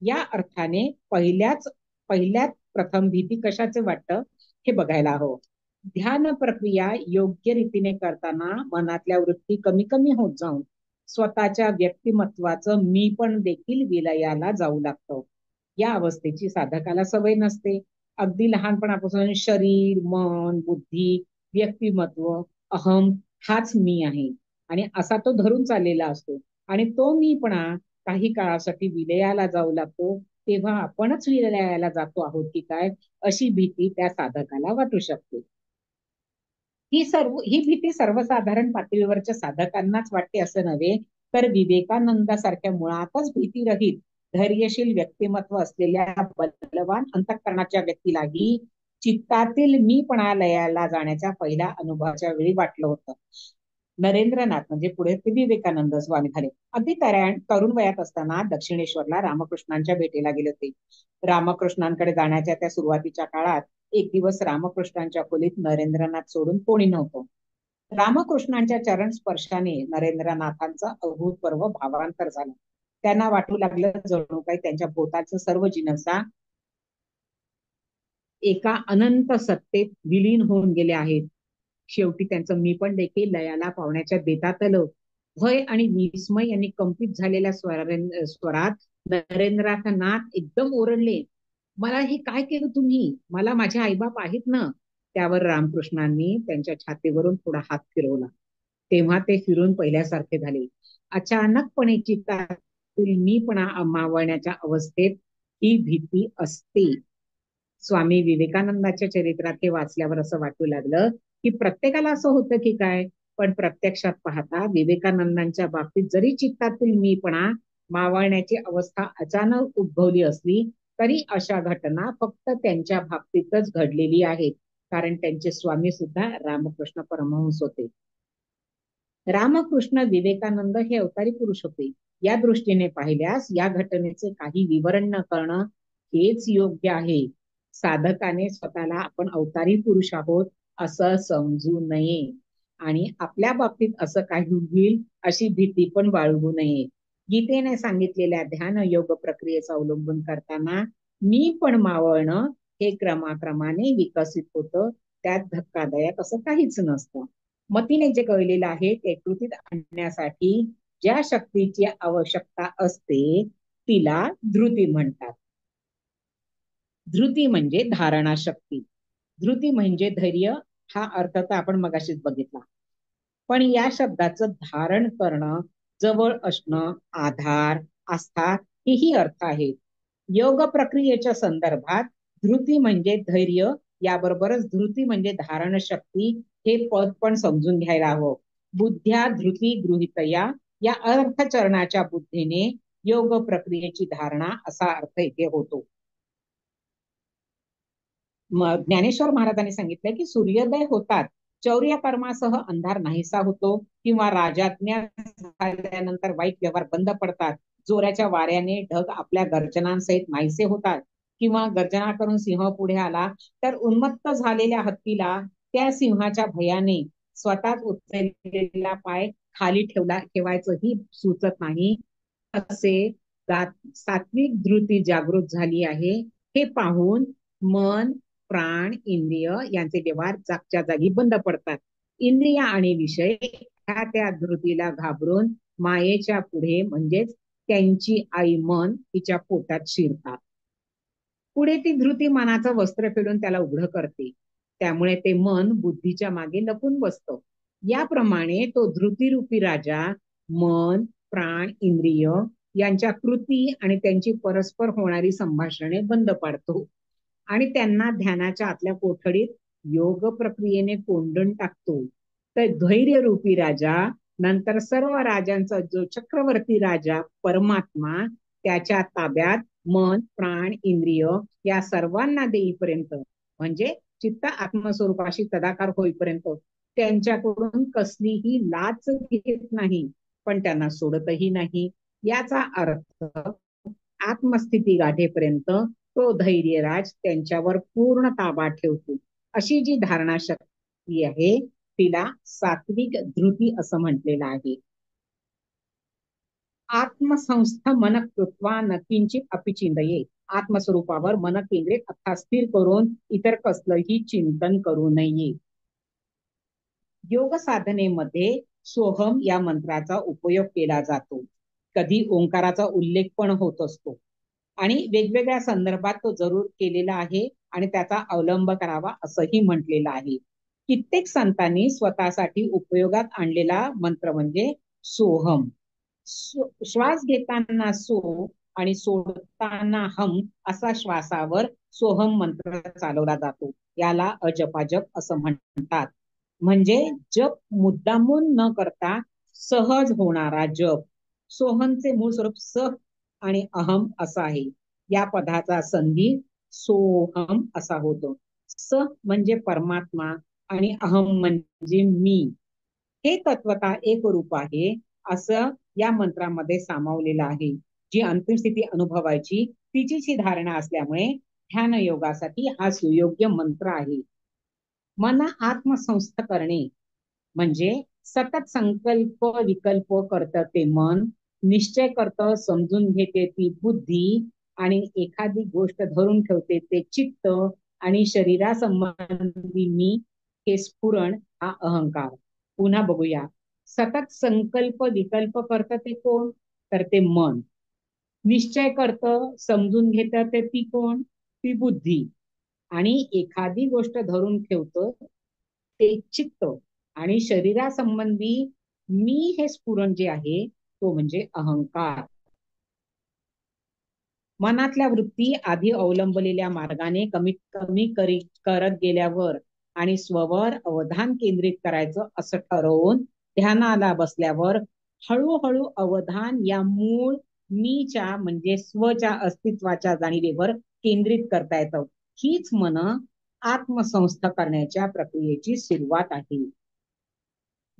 या अर्थाने पहिल्याच प्रथम भीती कशाचे वाटतं हे बघायला हवं. ध्यान प्रक्रिया योग्य रीतीने करताना मनातल्या वृत्ती कमी कमी होत जाऊन स्वतःच्या व्यक्तिमत्वाचं मी पण देखील विलयाला जाऊ लागतं. या अवस्थेची साधकाला सवय नसते. अगदी लहानपणापासून शरीर, मन, बुद्धी, व्यक्तिमत्व, अहम हाच मी आहे आणि असा तो धरून चाललेला असतो आणि तो मीपणा काही काळासाठी विलयाला जाऊ लागतो. तेव्हा आपणच विलयाला जातो आहोत की काय, अशी भीती त्या साधकाला वाटू शकते. ही भीती सर्वसाधारण पातळीवरच्या साधकांनाच वाटते असं नव्हे, तर विवेकानंदासारख्या मुळातच भीतीरहित धैर्यशील व्यक्तिमत्व असलेल्या बलवान अंतःकरणाच्या व्यक्तीलाही चित्तातील मीपणा लयाला जाण्याच्या पहिल्या अनुभवाच्या वेळी वाटलं होतं. नरेंद्रनाथ म्हणजे पुढे ते विवेकानंद स्वामी झाले. अगदी तरुण वयात असताना दक्षिणेश्वरला रामकृष्णांच्या भेटीला गेले होते. रामकृष्णांकडे जाण्याच्या त्या सुरुवातीच्या काळात एक दिवस रामकृष्णांच्या खोलीत नरेंद्रनाथ सोडून कोणी नव्हतं. रामकृष्णांच्या चरण स्पर्शाने नरेंद्रनाथांचं अभूतपूर्व भावांतर झालं. त्यांना वाटू लागलं जणू काही त्यांच्या भोवतालचं सर्व जिनसा एका अनंत सत्तेत विलीन होऊन गेले आहेत. शेवटी त्यांचं मी पण देखील लयाला पावण्याच्या बेतात आलं. भय आणि विस्मय यांनी कंपित झालेल्या स्वरात नरेंद्रनाथ एकदम ओरडले, मला हे काय केलं तुम्ही? मला माझे आईबाप आहेत ना. त्यावर रामकृष्णांनी त्यांच्या छातीवरून थोडा हात फिरवला. तेव्हा ते फिरून पहिल्यासारखे झाले. अचानकपणे चित्तातील मीपणा मावळण्याच्या अवस्थेत ही भीती असते. स्वामी विवेकानंदाच्या चरित्रात हे वाचल्यावर असं वाटू लागलं की प्रत्येकाला असं होतं की काय, पण प्रत्यक्षात पाहता विवेकानंदांच्या बाबतीत जरी चित्तातील मीपणा मावळण्याची अवस्था अचानक उद्भवली असली, तरी अशा घटना फक्त त्यांच्या बाबतीतच घडलेली आहेत, कारण त्यांचे स्वामी सुद्धा रामकृष्ण परमहंस होते. रामकृष्ण विवेकानंद हे अवतारी पुरुष होते. या दृष्टीने पाहिल्यास या घटनेचे काही विवरण न करणं हेच योग्य आहे. साधकाने स्वतःला आपण अवतारी पुरुष आहोत असं समजू नये आणि आपल्या बाबतीत असं काही होईल अशी भीती पण बाळगू नये. गीतेने सांगितलेल्या ध्यान योग प्रक्रियेचा अवलंबन करताना मी पण मावळणं हे क्रमाक्रमाने विकसित होतं. त्यात धक्कादायक असं काहीच नसतं. मतीने जे कळलेलं आहे ते कृतीत आणण्यासाठी ज्या शक्तीची आवश्यकता असते तिला धृती म्हणतात. धृती म्हणजे धारणा शक्ती. धृती म्हणजे धैर्य हा अर्थ तर आपण मगाशीच बघितला. पण या शब्दाचं धारण करणं, जवळ असणं, आधार, आस्था हेही अर्थ आहेत. योग प्रक्रियेच्या संदर्भात धृती म्हणजे धैर्य, याबरोबरच धृती म्हणजे धारण शक्ती हे पद पण समजून घ्यायला हवं. बुद्ध्या धृती गृहीतया या अर्थचरणाच्या बुद्धीने योग प्रक्रियेची धारणा असा अर्थ इथे होतो. ज्ञानेश्वर महाराजांनी सांगितलं की सूर्योदय होतात चौर्य कर्मासह अंधार नाहीसा होतो किंवा राजाज्ञा झाल्यानंतर वाईट व्यवहार बंद पडतात. जोराच्या वाऱ्याने ढग आपल्या गर्जनांसहित नाहीसे होतात किंवा गर्जना करून सिंह पुढे आला तर उन्मत्त झालेल्या हत्तीला त्या सिंहाच्या भयाने स्वतःच उचललेला पाय खाली ठेवायचंही सुचत नाही. असे सात्विक धृती जागृत झाली आहे हे पाहून मन, प्राण, इंद्रिय यांचे व्यवहार जागच्या जागी बंद पडतात. इंद्रिय आणि विषय त्या धृतीला घाबरून मायेच्या पुढे म्हणजेच त्यांची आई मन तिच्या पोटात शिरतात. पुढे ती धृती मनाचं वस्त्र फेडून त्याला उघड करते. त्यामुळे ते मन बुद्धीच्या मागे लपून बसतं. याप्रमाणे तो धृतीरूपी राजा मन, प्राण, इंद्रिय यांच्या कृती आणि त्यांची परस्पर होणारी संभाषणे बंद पाडतो आणि त्यांना ध्यानाच्या आतल्या कोठडीत योग प्रक्रियेने कोंडून टाकतो. तर धैर्यरूपी राजा नंतर सर्व राजांचा जो चक्रवर्ती राजा परमात्मा त्याच्या ताब्यात मन, प्राण, इंद्रिय या सर्वांना देईपर्यंत म्हणजे चित्त आत्मस्वरूपाशी तदाकार होईपर्यंत त्यांच्याकडून कसलीही लाच घेत नाही, पण त्यांना सोडतही नाही. याचा अर्थ आत्मस्थिती गाठेपर्यंत तो धैर्यराज त्यांच्यावर पूर्ण ताबा ठेवतो. अशी जी धारणा शक्ती आहे तिला सात्विक धृती असं म्हटलेलं आहे. आत्मसंस्थ मन कृत्वा न किंचित अपि चिंतये. आत्मस्वरूपावर मन केंद्रित अर्थात स्थिर करून इतर कसलंही चिंतन करू नये. योग साधनेमध्ये सोहम या मंत्राचा उपयोग केला जातो. कधी ओंकाराचा उल्लेख पण होत असतो आणि वेगवेगळ्या संदर्भात तो जरूर केलेला आहे आणि त्याचा अवलंब करावा असंही म्हटलेलं आहे. कित्येक संतांनी स्वतःसाठी उपयोगात आणलेला मंत्र म्हणजे सोहम. श्वास घेताना सो आणि सोडताना हम असा श्वासावर सोहम मंत्र चालवला जातो. याला अजपाजप असं म्हणतात. म्हणजे जप मुद्दामून न करता सहज होणारा जप. सोहमचे मूळ स्वरूप स आणि अहम असा आहे. या पदाचा संधी सोहम असा होतो. स म्हणजे परमात्मा आणि अहम म्हणजे मी. हे तत्वता एक रूप आहे असं या मंत्रामध्ये सामावलेलं आहे. जी अंतिम स्थिती अनुभवायची तिचीच ही धारणा असल्यामुळे ध्यान योगासाठी हा सुयोग्य मंत्र आहे. मन आत्मसंस्थ करणे म्हणजे सतत संकल्प विकल्प करतं ते मन, निश्चय करतं समजून घेते ती बुद्धी आणि एखादी गोष्ट धरून ठेवते ते चित्त आणि शरीरासंबंधी मी हे स्फुरण हा अहंकार. पुन्हा बघूया. सतत संकल्प विकल्प करतं ते कोण? तर ते मन. निश्चय करतं समजून घेतं ते ती कोण? ती बुद्धी. आणि एखादी गोष्ट धरून ठेवतं ते चित्त आणि शरीरासंबंधी मी हे स्फुरण जे आहे तो म्हणजे अहंकार. मनातल्या वृत्ती आधी अवलंबलेल्या मार्गाने कमीत कमी करत गेल्यावर आणि स्ववर अवधान केंद्रित करायचं असं ठरवून ध्यानाला बसल्यावर हळूहळू अवधान या मूळ मीच्या म्हणजे स्वच्या अस्तित्वाच्या जाणीवेवर केंद्रित करता येतं. हीच मन आत्मसंस्थ करण्याच्या प्रक्रियेची सुरुवात आहे.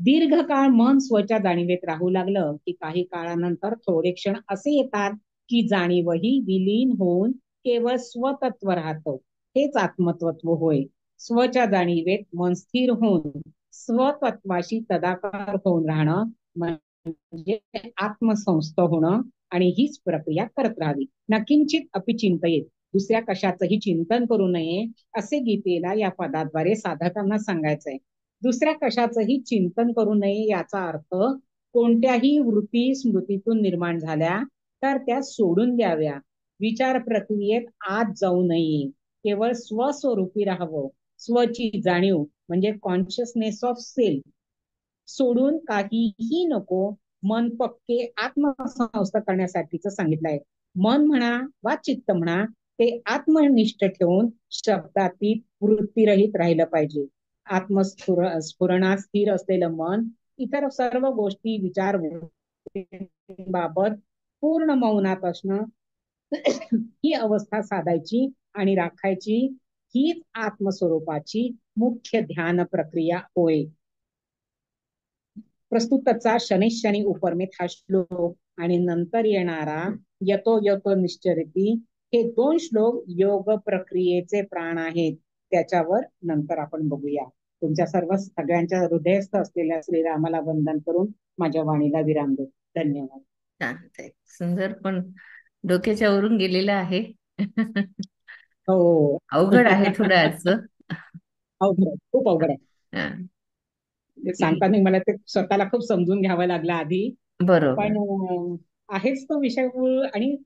दीर्घकाळ मन स्वच्या जाणीवेत राहू लागलं की काही काळानंतर थोडे क्षण असे येतात की जाणीवही विलीन होऊन केवळ स्वतत्व राहतं. हेच आत्मतत्व होय. स्वच्या जाणीवेत मन स्थिर होऊन स्वतत्वाशी तदाकार होऊन राहणं म्हणजे आत्मसंस्थ होणं आणि हीच प्रक्रिया करत राहावी. नकिंचित अपि चिंतयेत. दुसऱ्या कशाचंही चिंतन करू नये असे गीतेला या पदाद्वारे साधकांना सांगायचंय. दुसऱ्या कशाचंही चिंतन करू नये याचा अर्थ कोणत्याही वृत्ती स्मृतीतून निर्माण झाल्या तर त्या सोडून द्याव्या. विचार प्रक्रियेत आत जाऊ नये. केवळ स्वस्वरूपी राहावं. स्वची जाणीव म्हणजे कॉन्शियसनेस ऑफ सेल्फ सोडून काहीही नको. मन पक्के आत्मसंस्थ करण्यासाठीच सांगितलंय. मन म्हणा वा चित्त म्हणा ते आत्मनिष्ठ ठेवून शब्दातीत वृत्तीरहित राहिलं पाहिजे. स्फुरणात स्थिर असलेलं मन इतर सर्व गोष्टी विचार बाबत पूर्ण मौनात असणं ही अवस्था साधायची आणि राखायची. हीच आत्मस्वरूपाची मुख्य ध्यान प्रक्रिया होय. प्रस्तुतचा शनैश्शनी उपरमेत हा श्लोक आणि नंतर येणारा यतो यतो निश्चरती, हे दोन श्लोक योग प्रक्रियेचे प्राण आहेत. त्याच्यावर नंतर आपण बघूया. तुमच्या सर्व सगळ्यांच्या हृदयस्थ असलेल्या श्रीरामाला वंदन करून माझ्या वाणीला विराम देतो. धन्यवाद. छान आहे. सुंदर, पण डोक्याच्या वरून गेलेलं आहे. हो. अवघड आहे थोडं आजचं. अवघड आहे, खूप अवघड आहे. हा, ते सांगताना मला ते स्वतःला खूप समजून घ्यावं लागलं आधी. बरोबर. पण आहेच तो विषय आणि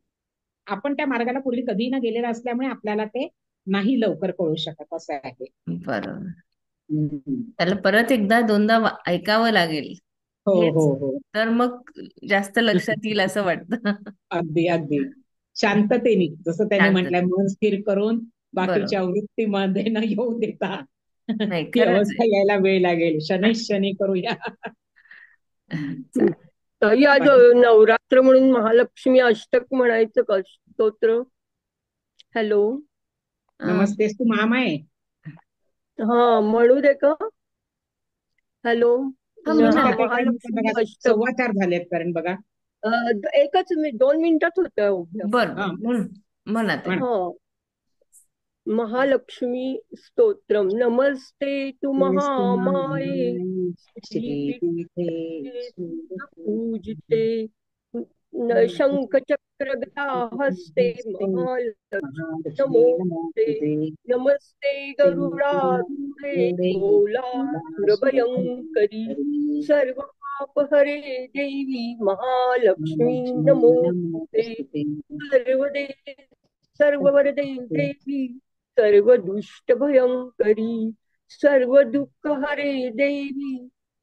आपण त्या मार्गाला पूर्वी कधीही न गेलेला असल्यामुळे आपल्याला ते नाही लवकर कळू शकत असं आहे. बरोबर. हम्म. त्याला परत एकदा दोनदा ऐकावं लागेल, हो हेच हो हो. तर मग जास्त लक्षात येईल असं वाटतं. अगदी अगदी शांततेने, जसं त्यांनी शांत. म्हटलंय, मन स्थिर करून बरोबर. बाकीच्या वृत्तीमध्ये न येऊ देता नाही, ती खरंच अवस्था यायला वेळ लागेल. शनैश्शनी करूया. आहे. ताई, आज बाकी नवरात्र म्हणून महालक्ष्मी अष्टक म्हणायचं का स्तोत्र? हॅलो. अं, नमस्ते तू मामा आहे. हा, म्हणू दे का? हॅलो. हा, म्हणा नुसता ना. ते कारण का महालक्ष्मी बघा अष्टक. 4:15 झालेत, कारण बघा. एकच मी 2 मिनिटात होतं उभ्या. हा बरोबर, म्हणा ताई. म्हणा. हा. महालक्ष्मी स्तोत्रम. नमस्ते तु महामाये श्रीपीठे पूजिते शंख चक्र गदा हस्ते महालक्ष्मी महालक्ष्मी नमोस्ते. नमोस्तुते. नमस्ते गरुडारूढे कोलासुर भयंकरी सर्व पापहरे देवी महालक्ष्मी नमोस्तुते. सर्ववरदे देवी सर्व दुष्ट भयंकरी सर्व दुःख हरे देवी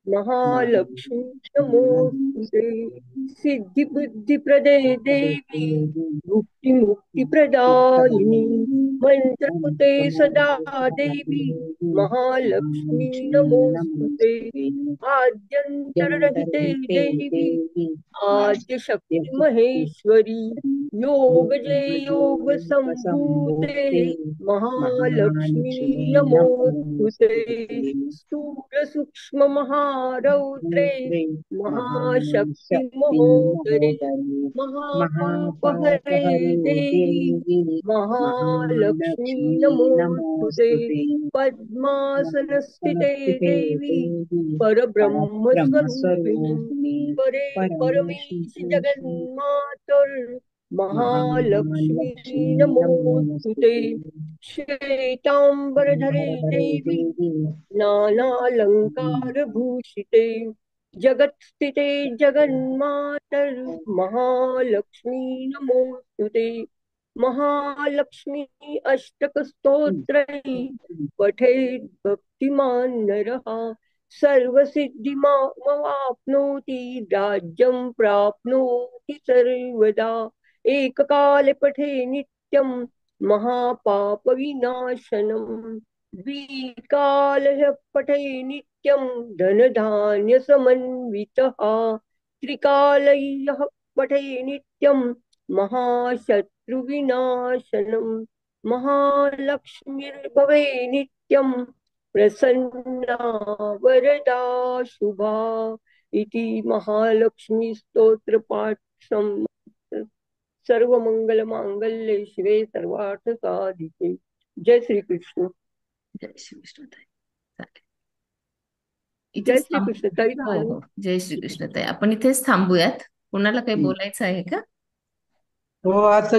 महालक्ष्मी नमोस्तुते. सिद्धी बुद्धी प्रदे देवी मुक्ती मुक्ती प्रदायिनी मंत्रपुते सदा देवी महालक्ष्मी नमोस्तुते. आद्यंतररहिते देवी आद्य शक्ती महेश्वरी योग जय योग संभूते महालक्ष्मी नमोस्तुते. स्थूल सूक्ष्म महारौद्रे महाशक्ती महोदरे महापापहरे देवी महालक्ष्मी नमोस्तुते. पद्मासनस्थिते देवी परब्रह्म स्वरूपिणी परे परमेश जगन्मातर महालक्ष्मी नमोस्तुते. श्वेतांबरधरे देवी नानालंकार भूषिते जगत्स्थिते जगन्मातर महालक्ष्मी नमोस्तुते. महालक्ष्मी अष्टक स्तोत्रै पठेत् भक्तिमान् नरः सर्वसिद्धिमाप्नोति राज्यं प्राप्नोति सर्वदा. एककाले पठे नित्यं महापापविनाशनम्. द्विकालः पठे नित्यं धनधान्यसमन्वितः. त्रिकालयः पठे नित्यं महाशत्रुविनाशनम्. महालक्ष्मीर्भवे नित्यं प्रसन्ना वरदा शुभा. इति महालक्ष्मी स्तोत्र पाठ सर्व मंगल मांगल्ये शिवे सर्वार्थ साधिके. जय श्री कृष्ण. जय श्री कृष्ण ताई. चालेल. जय इथेच श्री कृष्ण ताई. हो हो, जय श्री कृष्ण ताई. आपण इथेच थांबूयात. कोणाला काही बोलायचं आहे का? हो, आता